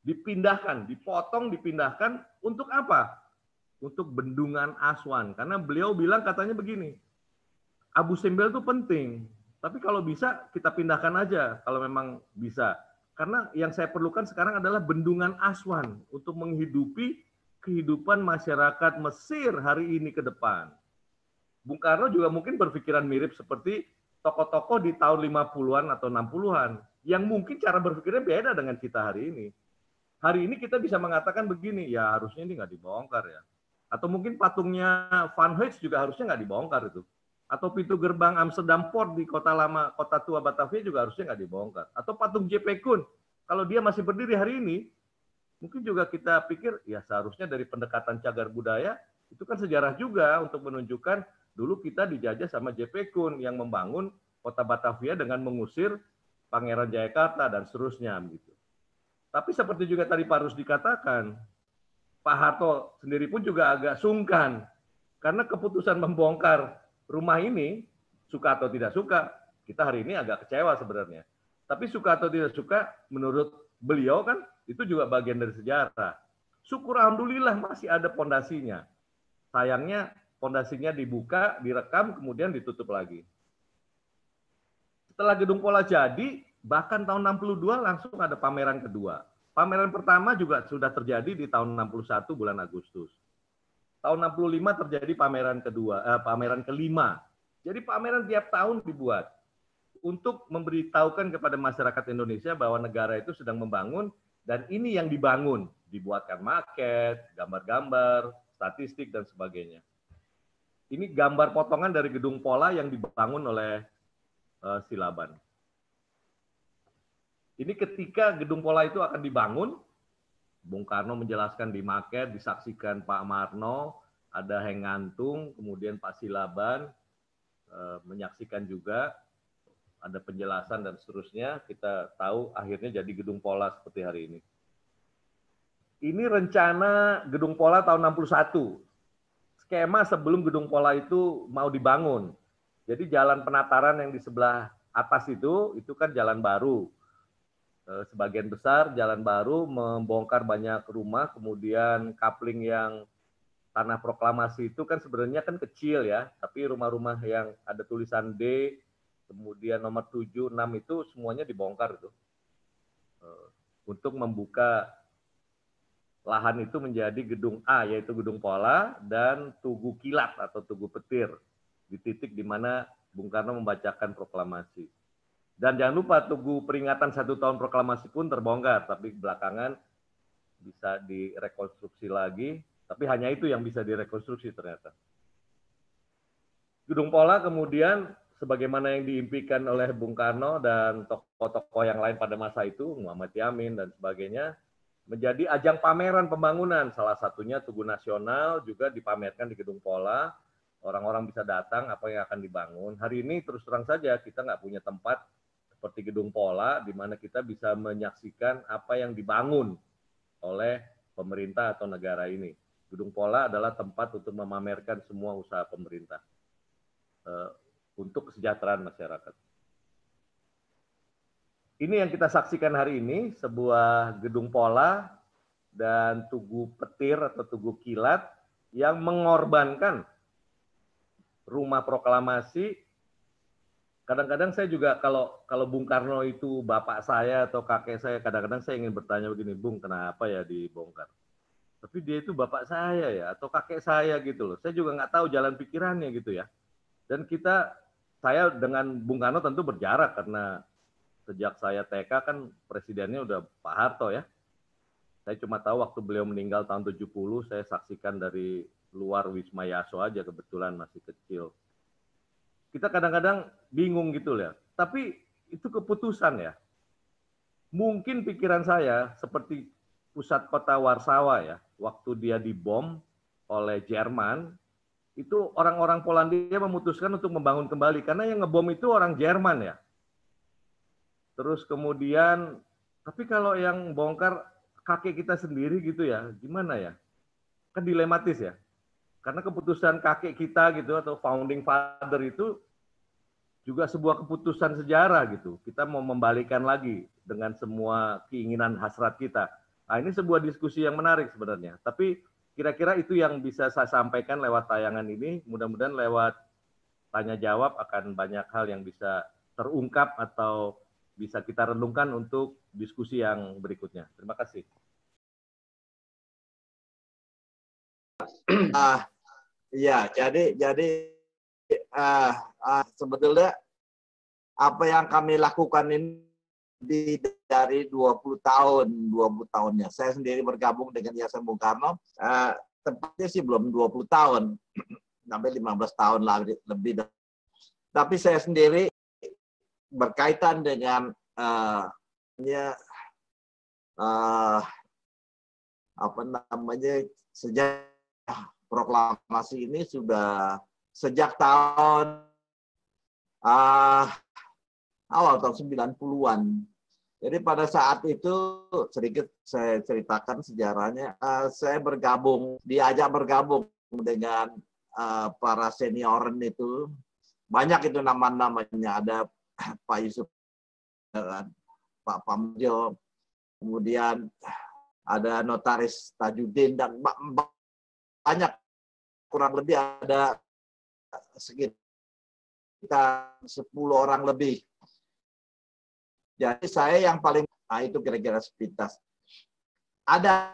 Dipindahkan, dipotong, dipindahkan untuk apa? Untuk bendungan Aswan. Karena beliau bilang katanya begini, Abu Simbel itu penting, tapi kalau bisa kita pindahkan aja kalau memang bisa. Karena yang saya perlukan sekarang adalah bendungan Aswan untuk menghidupi kehidupan masyarakat Mesir hari ini ke depan. Bung Karno juga mungkin berpikiran mirip seperti tokoh-tokoh di tahun 50-an atau 60-an yang mungkin cara berpikirnya beda dengan kita hari ini. Hari ini kita bisa mengatakan begini, ya harusnya ini nggak dibongkar ya. Atau mungkin patungnya Van Huyst juga harusnya nggak dibongkar itu. Atau pintu gerbang Amsterdam Port di kota lama, kota tua Batavia juga harusnya nggak dibongkar. Atau patung JP Kuhn, kalau dia masih berdiri hari ini, mungkin juga kita pikir, ya seharusnya dari pendekatan cagar budaya, itu kan sejarah juga untuk menunjukkan dulu kita dijajah sama JP Kuhn yang membangun kota Batavia dengan mengusir Pangeran Jayakarta dan seterusnya. Gitu. Tapi seperti juga tadi Pak Rusdi dikatakan, Pak Harto sendiri pun juga agak sungkan, karena keputusan membongkar rumah ini, suka atau tidak suka, kita hari ini agak kecewa sebenarnya. Tapi suka atau tidak suka, menurut beliau kan, itu juga bagian dari sejarah. Syukur alhamdulillah masih ada pondasinya. Sayangnya pondasinya dibuka, direkam, kemudian ditutup lagi. Setelah Gedung Pola jadi, bahkan tahun 62 langsung ada pameran kedua. Pameran pertama juga sudah terjadi di tahun 61 bulan Agustus. Tahun 65 terjadi pameran kedua, pameran kelima. Jadi pameran tiap tahun dibuat untuk memberitahukan kepada masyarakat Indonesia bahwa negara itu sedang membangun dan ini yang dibangun. Dibuatkan maket, gambar-gambar, statistik, dan sebagainya. Ini gambar potongan dari Gedung Pola yang dibangun oleh Silaban. Ini ketika Gedung Pola itu akan dibangun, Bung Karno menjelaskan di maket, disaksikan Pak Marno, ada Heng Ngantung, kemudian Pak Silaban menyaksikan juga, ada penjelasan dan seterusnya. Kita tahu akhirnya jadi Gedung Pola seperti hari ini. Ini rencana Gedung Pola tahun 61. Skema sebelum Gedung Pola itu mau dibangun. Jadi jalan penataran yang di sebelah atas itu kan jalan baru. Sebagian besar jalan baru membongkar banyak rumah, kemudian kapling yang tanah proklamasi itu kan sebenarnya kan kecil ya, tapi rumah-rumah yang ada tulisan D, kemudian nomor 7, 6 itu semuanya dibongkar itu. Untuk membuka lahan itu menjadi gedung A, yaitu Gedung Pola, dan Tugu Kilat atau Tugu Petir, di titik di mana Bung Karno membacakan proklamasi. Dan jangan lupa Tugu peringatan 1 tahun proklamasi pun terbongkar, tapi belakangan bisa direkonstruksi lagi, tapi hanya itu yang bisa direkonstruksi ternyata. Gedung Pola kemudian sebagaimana yang diimpikan oleh Bung Karno dan tokoh-tokoh yang lain pada masa itu, Muhammad Yamin dan sebagainya, menjadi ajang pameran pembangunan. Salah satunya Tugu Nasional juga dipamerkan di Gedung Pola. Orang-orang bisa datang apa yang akan dibangun. Hari ini terus terang saja kita nggak punya tempat seperti Gedung Pola, di mana kita bisa menyaksikan apa yang dibangun oleh pemerintah atau negara ini. Gedung Pola adalah tempat untuk memamerkan semua usaha pemerintah untuk kesejahteraan masyarakat. Ini yang kita saksikan hari ini, sebuah Gedung Pola dan Tugu Petir atau Tugu Kilat yang mengorbankan rumah proklamasi. Kadang-kadang saya juga kalau Bung Karno itu bapak saya atau kakek saya, kadang-kadang saya ingin bertanya begini, Bung, kenapa ya dibongkar? Tapi dia itu bapak saya ya, atau kakek saya gitu loh. Saya juga nggak tahu jalan pikirannya gitu ya. Dan saya dengan Bung Karno tentu berjarak karena sejak saya TK kan presidennya udah Pak Harto ya. Saya cuma tahu waktu beliau meninggal tahun 70, saya saksikan dari luar Wisma Yaso aja, kebetulan masih kecil. Kita kadang-kadang bingung gitu ya. Tapi itu keputusan ya. Mungkin pikiran saya seperti pusat kota Warsawa ya, waktu dia dibom oleh Jerman, itu orang-orang Polandia memutuskan untuk membangun kembali karena yang ngebom itu orang Jerman ya. Terus kemudian, tapi kalau yang bongkar kakek kita sendiri gitu ya, gimana ya? Kan dilematis ya. Karena keputusan kakek kita gitu atau founding father itu juga sebuah keputusan sejarah gitu. Kita mau membalikan lagi dengan semua keinginan hasrat kita. Nah, ini sebuah diskusi yang menarik sebenarnya. Tapi kira-kira itu yang bisa saya sampaikan lewat tayangan ini. Mudah-mudahan lewat tanya jawab akan banyak hal yang bisa terungkap atau bisa kita renungkan untuk diskusi yang berikutnya. Terima kasih. Ya, jadi sebetulnya apa yang kami lakukan ini dari 20 tahunnya. Saya sendiri bergabung dengan Yayasan Bung Karno, tepatnya sih belum 20 tahun, sampai 15 tahun lebih. Tapi saya sendiri berkaitan dengan sejak proklamasi ini sudah sejak tahun awal tahun 90-an. Jadi pada saat itu sedikit saya ceritakan sejarahnya. Saya diajak bergabung dengan para senioren itu. Banyak itu nama-namanya. Ada Pak Yusuf, Pak Pamjo, kemudian ada Notaris Tajudin, dan banyak, kurang lebih ada sekitar 10 orang lebih. Jadi saya yang paling, itu kira-kira sepintas. Ada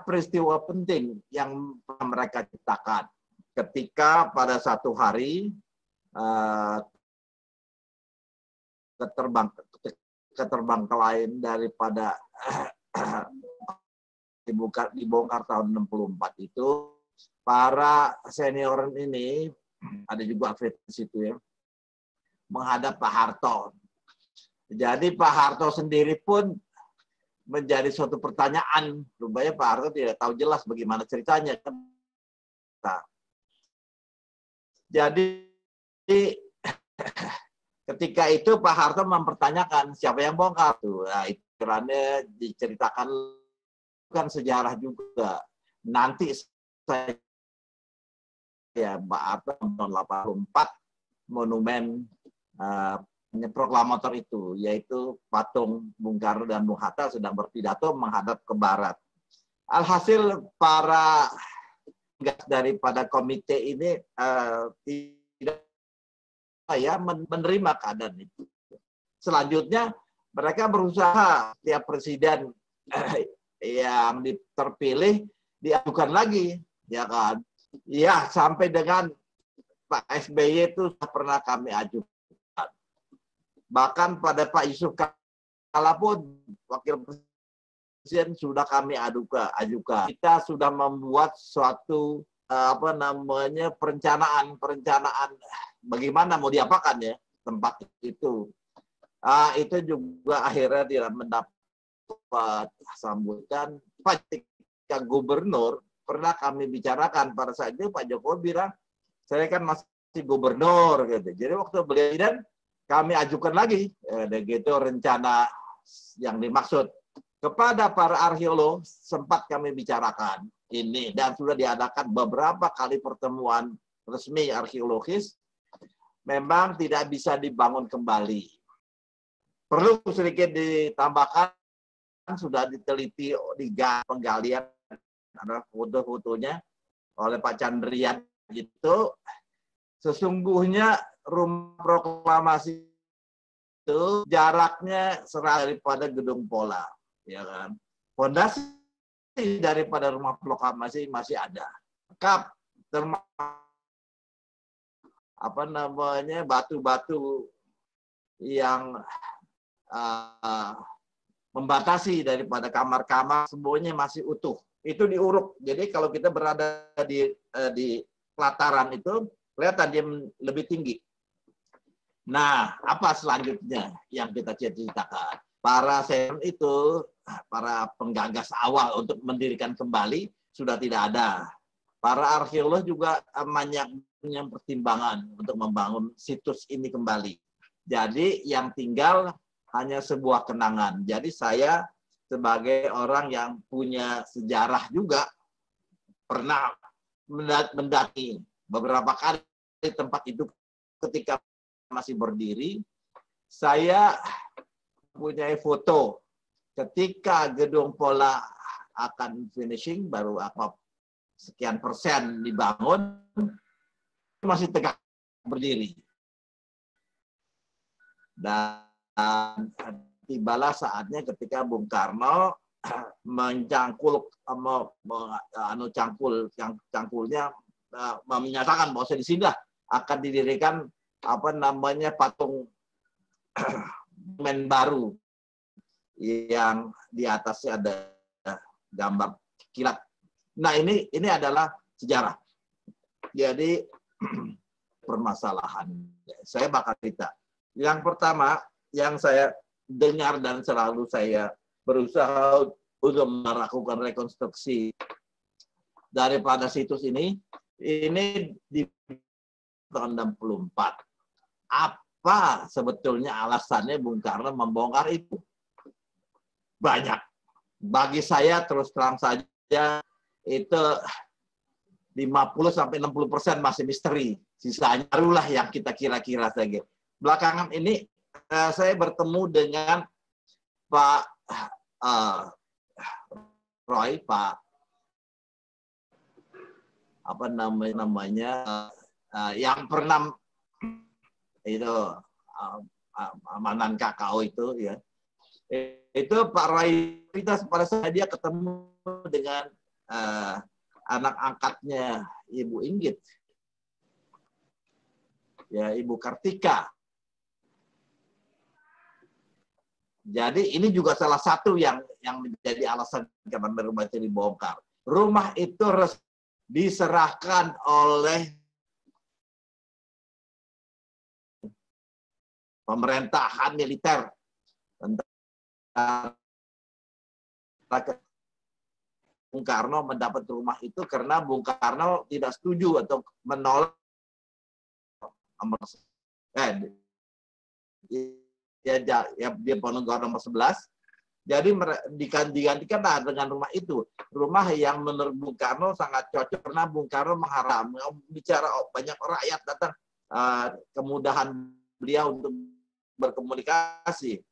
peristiwa penting yang mereka ciptakan. Ketika pada satu hari keterbangkelain daripada dibongkar tahun 64 itu, para senior ini, ada juga aktivis itu ya, menghadap Pak Harto. Jadi Pak Harto sendiri pun menjadi suatu pertanyaan. Rupanya Pak Harto tidak tahu jelas bagaimana ceritanya. Nah, jadi ketika itu Pak Harto mempertanyakan siapa yang bongkar. Nah, itu karena diceritakan kan sejarah juga. Nanti saya Pak Harto tahun 84 monumen proklamator itu, yaitu patung Bung Karno dan Bung Hatta sedang berpidato menghadap ke barat. Alhasil para daripada komite ini tidak menerima keadaan itu. Selanjutnya mereka berusaha tiap presiden yang terpilih diajukan lagi, ya kan? Ya, sampai dengan Pak SBY itu pernah kami ajukan. Bahkan pada Pak Yusuf Kala pun wakil presiden sudah kami ajukan. Kita sudah membuat suatu perencanaan bagaimana mau diapakan ya tempat itu. Itu juga akhirnya tidak mendapat sambutan. Ketika gubernur pernah kami bicarakan pada saat itu, Pak Jokowi bilang saya kan masih gubernur gitu. Jadi waktu beliau dan kami ajukan lagi gitu rencana yang dimaksud kepada para arkeolog, sempat kami bicarakan ini dan sudah diadakan beberapa kali pertemuan resmi arkeologis. Memang tidak bisa dibangun kembali. Perlu sedikit ditambahkan, sudah diteliti di penggalian, ada foto-fotonya oleh Pak Chandrian itu, sesungguhnya rumah proklamasi itu jaraknya serah daripada gedung Pola, ya kan. Fondasi daripada rumah proklamasi masih ada. Lengkap, batu-batu yang membatasi daripada kamar-kamar, semuanya masih utuh. Itu diuruk. Jadi kalau kita berada di pelataran itu, kelihatan dia lebih tinggi. Nah, apa selanjutnya yang kita ceritakan? Para senior itu, para penggagas awal untuk mendirikan kembali, sudah tidak ada. Para arkeolog juga banyak pertimbangan untuk membangun situs ini kembali. Jadi yang tinggal hanya sebuah kenangan. Jadi saya sebagai orang yang punya sejarah juga pernah mendatangi beberapa kali tempat itu ketika masih berdiri. Saya punya foto ketika gedung Pola akan finishing, baru apa sekian persen dibangun, masih tegak berdiri. Dan tibalah saatnya ketika Bung Karno mencangkul cangkulnya menyatakan bahwa di sini akan didirikan patung monumen baru yang di atasnya ada gambar kilat. Nah, ini adalah sejarah. Jadi permasalahan saya bakal cerita. Yang pertama yang saya dengar dan selalu saya berusaha untuk melakukan rekonstruksi daripada situs ini di tahun 64. Apa sebetulnya alasannya Bung Karno membongkar itu? Banyak. Bagi saya terus terang saja itu 50-60% masih misteri. Sisanya barulah yang kita kira-kira saja. Belakangan ini saya bertemu dengan Pak Roy, Pak apa namanya yang pernah itu mantan KKO itu ya. Itu Pak Roy kita pada saat dia ketemu dengan anak angkatnya Ibu Inggit, ya Ibu Kartika. Jadi ini juga salah satu yang menjadi alasan kenapa rumah itu dibongkar. Rumah itu diserahkan oleh pemerintahan militer. Bung Karno mendapat rumah itu karena Bung Karno tidak setuju atau menolak dia Ponegoro nomor 11. Jadi digantikan dengan rumah itu. Rumah yang menurut Bung Karno sangat cocok karena Bung Karno mengharap bicara banyak rakyat datang, kemudahan beliau untuk berkomunikasi.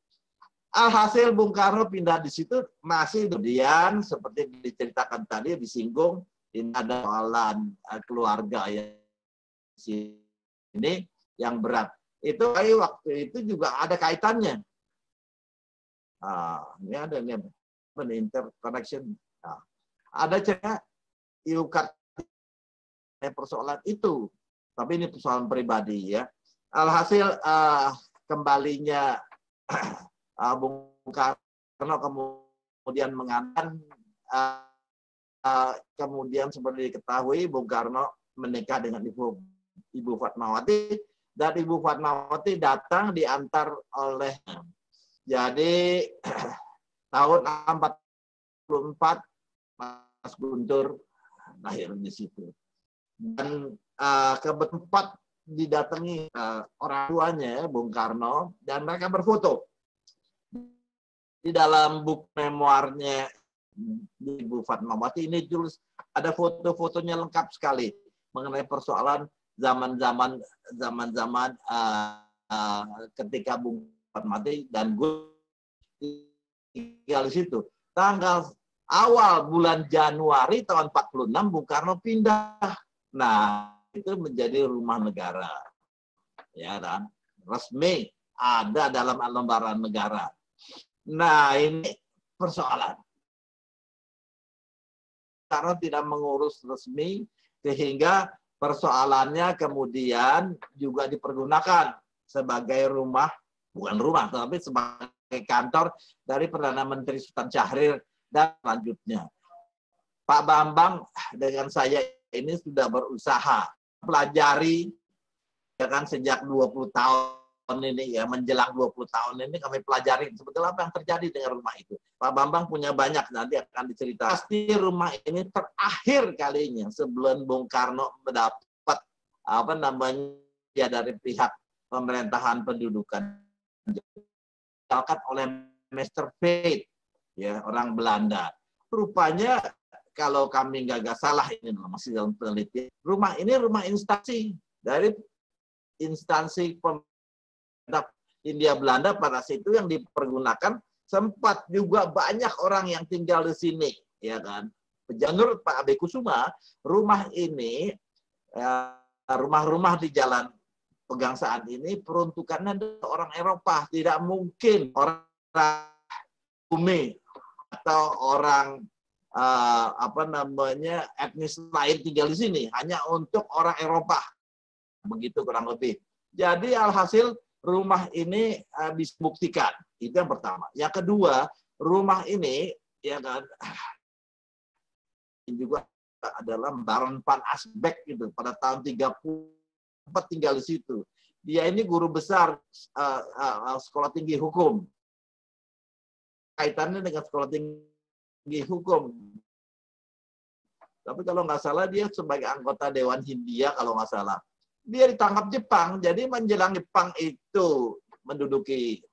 Alhasil Bung Karno pindah di situ, masih kemudian seperti diceritakan tadi disinggung, ini ada soalan keluarga ya ini yang berat. Itu waktu itu juga ada kaitannya. Ini ada interconnection. Ada cerita Ibu Kartika persoalan itu, tapi ini persoalan pribadi ya. Alhasil kembalinya Bung Karno kemudian mengatakan kemudian seperti diketahui Bung Karno menikah dengan Ibu Fatmawati. Dan Ibu Fatmawati datang diantar oleh, jadi tahun 44 Mas Guntur lahir di situ. Dan kebetulan didatangi orang tuanya Bung Karno dan mereka berfoto. Di dalam buku memoarnya Ibu Fatmawati ini tulis ada foto-fotonya lengkap sekali mengenai persoalan zaman-zaman ketika Bung Fatmawati dan Gus tinggal di situ. Tanggal awal bulan Januari tahun 46 Bung Karno pindah. Nah, itu menjadi rumah negara. Ya kan? Resmi ada dalam lembaran negara. Nah, ini persoalan. Karena tidak mengurus resmi sehingga persoalannya kemudian juga dipergunakan sebagai rumah, bukan rumah, tapi sebagai kantor dari Perdana Menteri Sultan Syahrir dan selanjutnya. Pak Bambang dengan saya ini sudah berusaha pelajari ya kan sejak 20 tahun ini ya, menjelang 20 tahun ini kami pelajari sebetulnya apa yang terjadi dengan rumah itu. Pak Bambang punya banyak, nanti akan diceritakan. Pasti rumah ini terakhir kalinya sebelum Bung Karno mendapat apa namanya ya dari pihak pemerintahan pendudukan dilakukan oleh Mr. Fate ya, orang Belanda. Rupanya kalau kami nggak salah ini masih dalam penelitian, rumah ini rumah instansi dari instansi pemerintah Hindia Belanda pada saat itu yang dipergunakan. Sempat juga banyak orang yang tinggal di sini, ya kan. Menurut Pak Abe Kusuma, rumah ini, rumah-rumah di Jalan Pegangsaan ini peruntukannya adalah orang Eropa. Tidak mungkin orang bumi atau orang etnis lain tinggal di sini. Hanya untuk orang Eropa. Begitu kurang lebih. Jadi alhasil rumah ini bisa buktikan. Itu yang pertama. Yang kedua, rumah ini ya kan juga adalah Baron van Asbeck gitu pada tahun 34 tinggal di situ. Dia ini guru besar sekolah tinggi hukum. Kaitannya dengan sekolah tinggi hukum. Tapi kalau nggak salah dia sebagai anggota Dewan Hindia kalau nggak salah. Dia ditangkap Jepang, jadi menjelang Jepang itu menduduki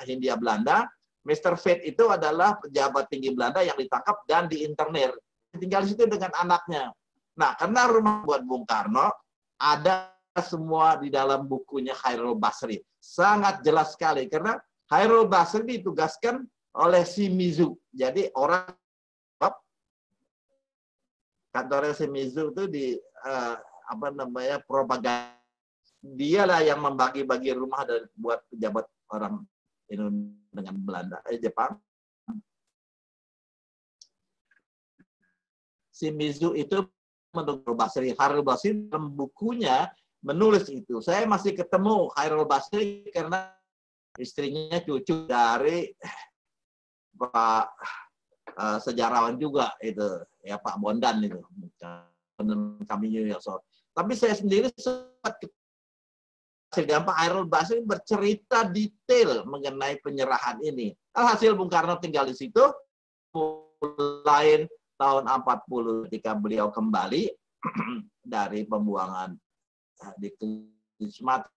Hindia Belanda. Mr. Fate itu adalah pejabat tinggi Belanda yang ditangkap dan diinternir. Tinggal di situ dengan anaknya. Nah, karena rumah buat Bung Karno ada semua di dalam bukunya Khairul Basri. Sangat jelas sekali karena Khairul Basri ditugaskan oleh Shimizu. Jadi orang kantornya Shimizu itu di propaganda. Dialah yang membagi-bagi rumah buat pejabat orang dengan Belanda, Jepang. Shimizu itu menurut Basri, Khairul Basri dalam bukunya menulis itu. Saya masih ketemu Khairul Basri karena istrinya cucu dari Pak sejarawan juga itu, ya Pak Bondan itu, kami New York. Tapi saya sendiri sempat dengan Pak Khairul Basri bercerita detail mengenai penyerahan ini. Alhasil Bung Karno tinggal di situ mulai tahun 40 ketika beliau kembali dari pembuangan di Sumatera.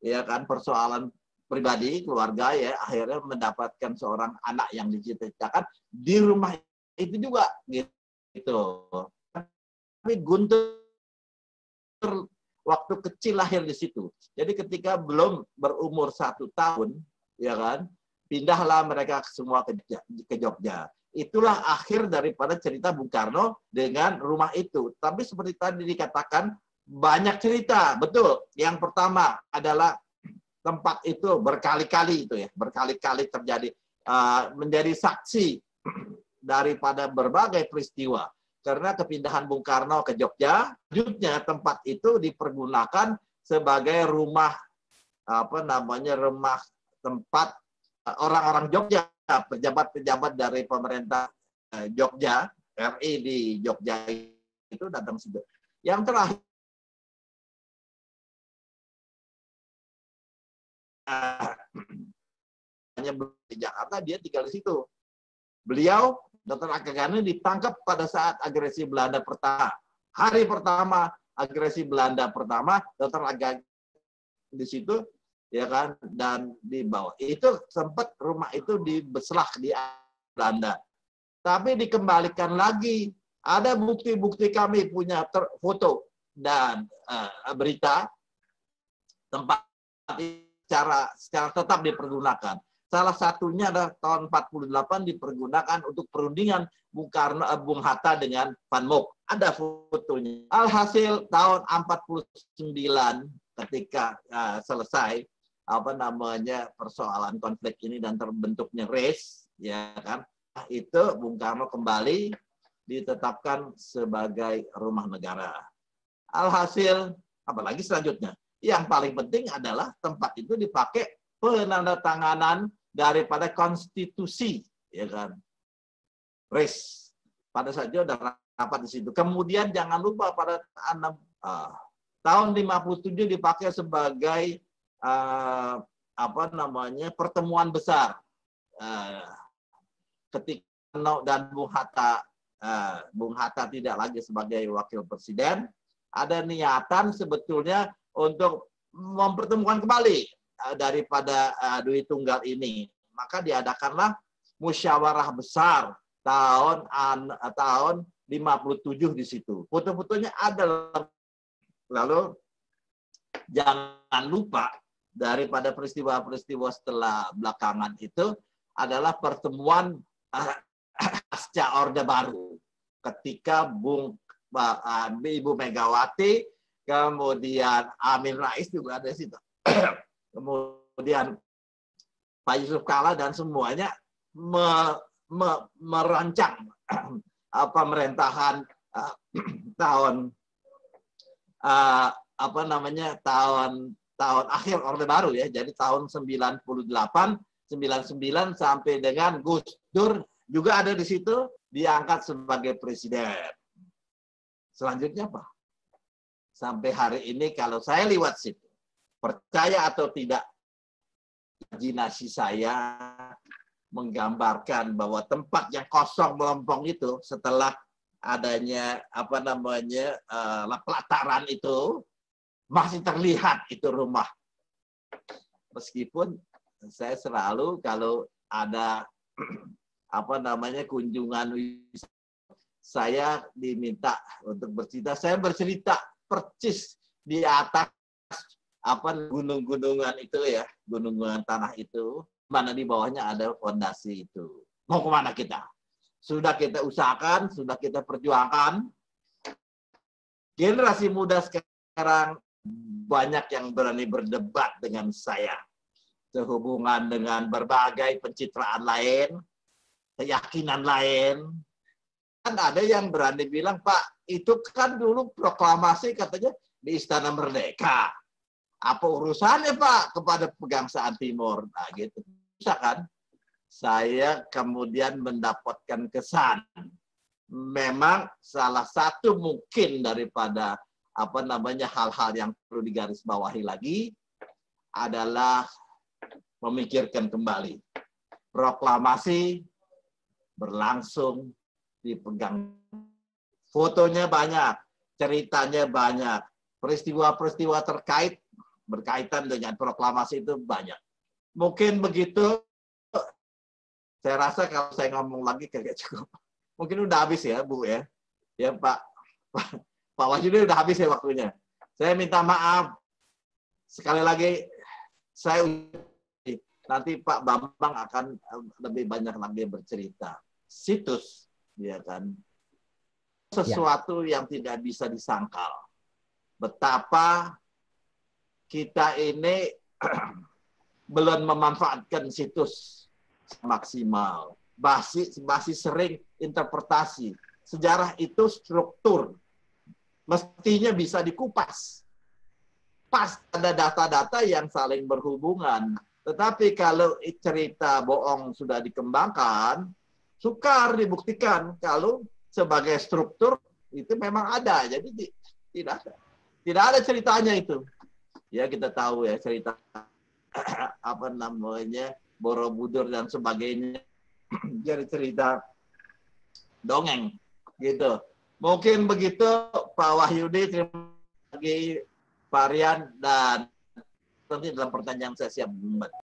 Ya kan persoalan pribadi keluarga ya akhirnya mendapatkan seorang anak yang dicita-citakan di rumah itu juga gitu. Tapi Guntur waktu kecil lahir di situ. Jadi ketika belum berumur 1 tahun, ya kan, pindahlah mereka semua ke Jogja. Itulah akhir daripada cerita Bung Karno dengan rumah itu. Tapi seperti tadi dikatakan banyak cerita, betul. Yang pertama adalah tempat itu berkali-kali itu ya, berkali-kali terjadi menjadi saksi daripada berbagai peristiwa. Karena kepindahan Bung Karno ke Jogja, selanjutnya tempat itu dipergunakan sebagai rumah rumah tempat orang-orang Jogja, pejabat-pejabat dari pemerintah Jogja, RI di Jogja itu datang situ. Yang terakhir hanya di Jakarta, dia tinggal di situ. Beliau Dr. Akagane ditangkap pada saat agresi Belanda pertama. Hari pertama agresi Belanda pertama, Dr. Akagane di situ, ya kan, dan dibawa. Itu sempat rumah itu dibeslak di Belanda. Tapi dikembalikan lagi. Ada bukti-bukti kami punya foto dan berita tempat secara tetap dipergunakan. Salah satunya adalah tahun 48 dipergunakan untuk perundingan Bung Karno, Bung Hatta dengan Van Mook. Ada fotonya. Alhasil tahun 49 ketika selesai persoalan konflik ini dan terbentuknya RIS, ya kan, itu Bung Karno kembali ditetapkan sebagai rumah negara. Alhasil, apalagi selanjutnya, yang paling penting adalah tempat itu dipakai penandatanganan daripada konstitusi, ya kan, RIS. Pada saat itu ada rapat di situ. Kemudian jangan lupa pada tahun 57 dipakai sebagai pertemuan besar ketika dan Bung Hatta tidak lagi sebagai wakil presiden. Ada niatan sebetulnya untuk mempertemukan kembali daripada Dwi Tunggal ini. maka diadakanlah musyawarah besar tahun 57 di situ. Foto-fotonya ada. Lalu jangan lupa daripada peristiwa-peristiwa setelah belakangan itu adalah pertemuan pasca Orde Baru ketika Ibu Megawati, kemudian Amin Rais juga ada di situ. Kemudian Pak Yusuf Kalla dan semuanya merancang pemerintahan tahun tahun akhir Orde Baru ya. Jadi tahun 98, 99 sampai dengan Gus Dur juga ada di situ, diangkat sebagai presiden. Selanjutnya apa? Sampai hari ini kalau saya lewat situ, percaya atau tidak, imajinasi saya menggambarkan bahwa tempat yang kosong melompong itu setelah adanya pelataran itu masih terlihat itu rumah. Meskipun saya selalu kalau ada kunjungan, saya diminta untuk bercerita, saya bercerita percis di atas gunung-gunungan itu ya, gunung-gunungan tanah itu, mana di bawahnya ada fondasi itu. Mau kemana kita? Sudah kita usahakan, sudah kita perjuangkan. Generasi muda sekarang banyak yang berani berdebat dengan saya sehubungan dengan berbagai pencitraan lain, keyakinan lain. Kan ada yang berani bilang, Pak, itu kan dulu proklamasi katanya di Istana Merdeka. Apa urusannya, Pak, kepada pegangsaan Timur? Nah, gitu. Bisa kan? Saya kemudian mendapatkan kesan. Memang salah satu mungkin daripada hal-hal yang perlu digarisbawahi lagi adalah memikirkan kembali. Proklamasi berlangsung, dipegang. Fotonya banyak, ceritanya banyak, peristiwa-peristiwa berkaitan dengan proklamasi itu banyak. Mungkin begitu, saya rasa kalau saya ngomong lagi kagak cukup. Mungkin udah habis ya, Bu ya. Ya Pak Wahyudi udah habis ya waktunya. Saya minta maaf. Sekali lagi, nanti Pak Bambang akan lebih banyak lagi bercerita. Situs, ya kan, sesuatu yang tidak bisa disangkal. Betapa kita ini belum memanfaatkan situs maksimal. Masih sering interpretasi. Sejarah itu struktur. Mestinya bisa dikupas. Pas ada data-data yang saling berhubungan. Tetapi kalau cerita bohong sudah dikembangkan, sukar dibuktikan kalau sebagai struktur itu memang ada. Jadi tidak ada ceritanya itu. Ya kita tahu ya cerita Borobudur dan sebagainya. Jadi cerita dongeng gitu. Mungkin begitu Pak Wahyudi, terima kasih Pak Rian, dan nanti dalam pertanyaan saya siap membantu.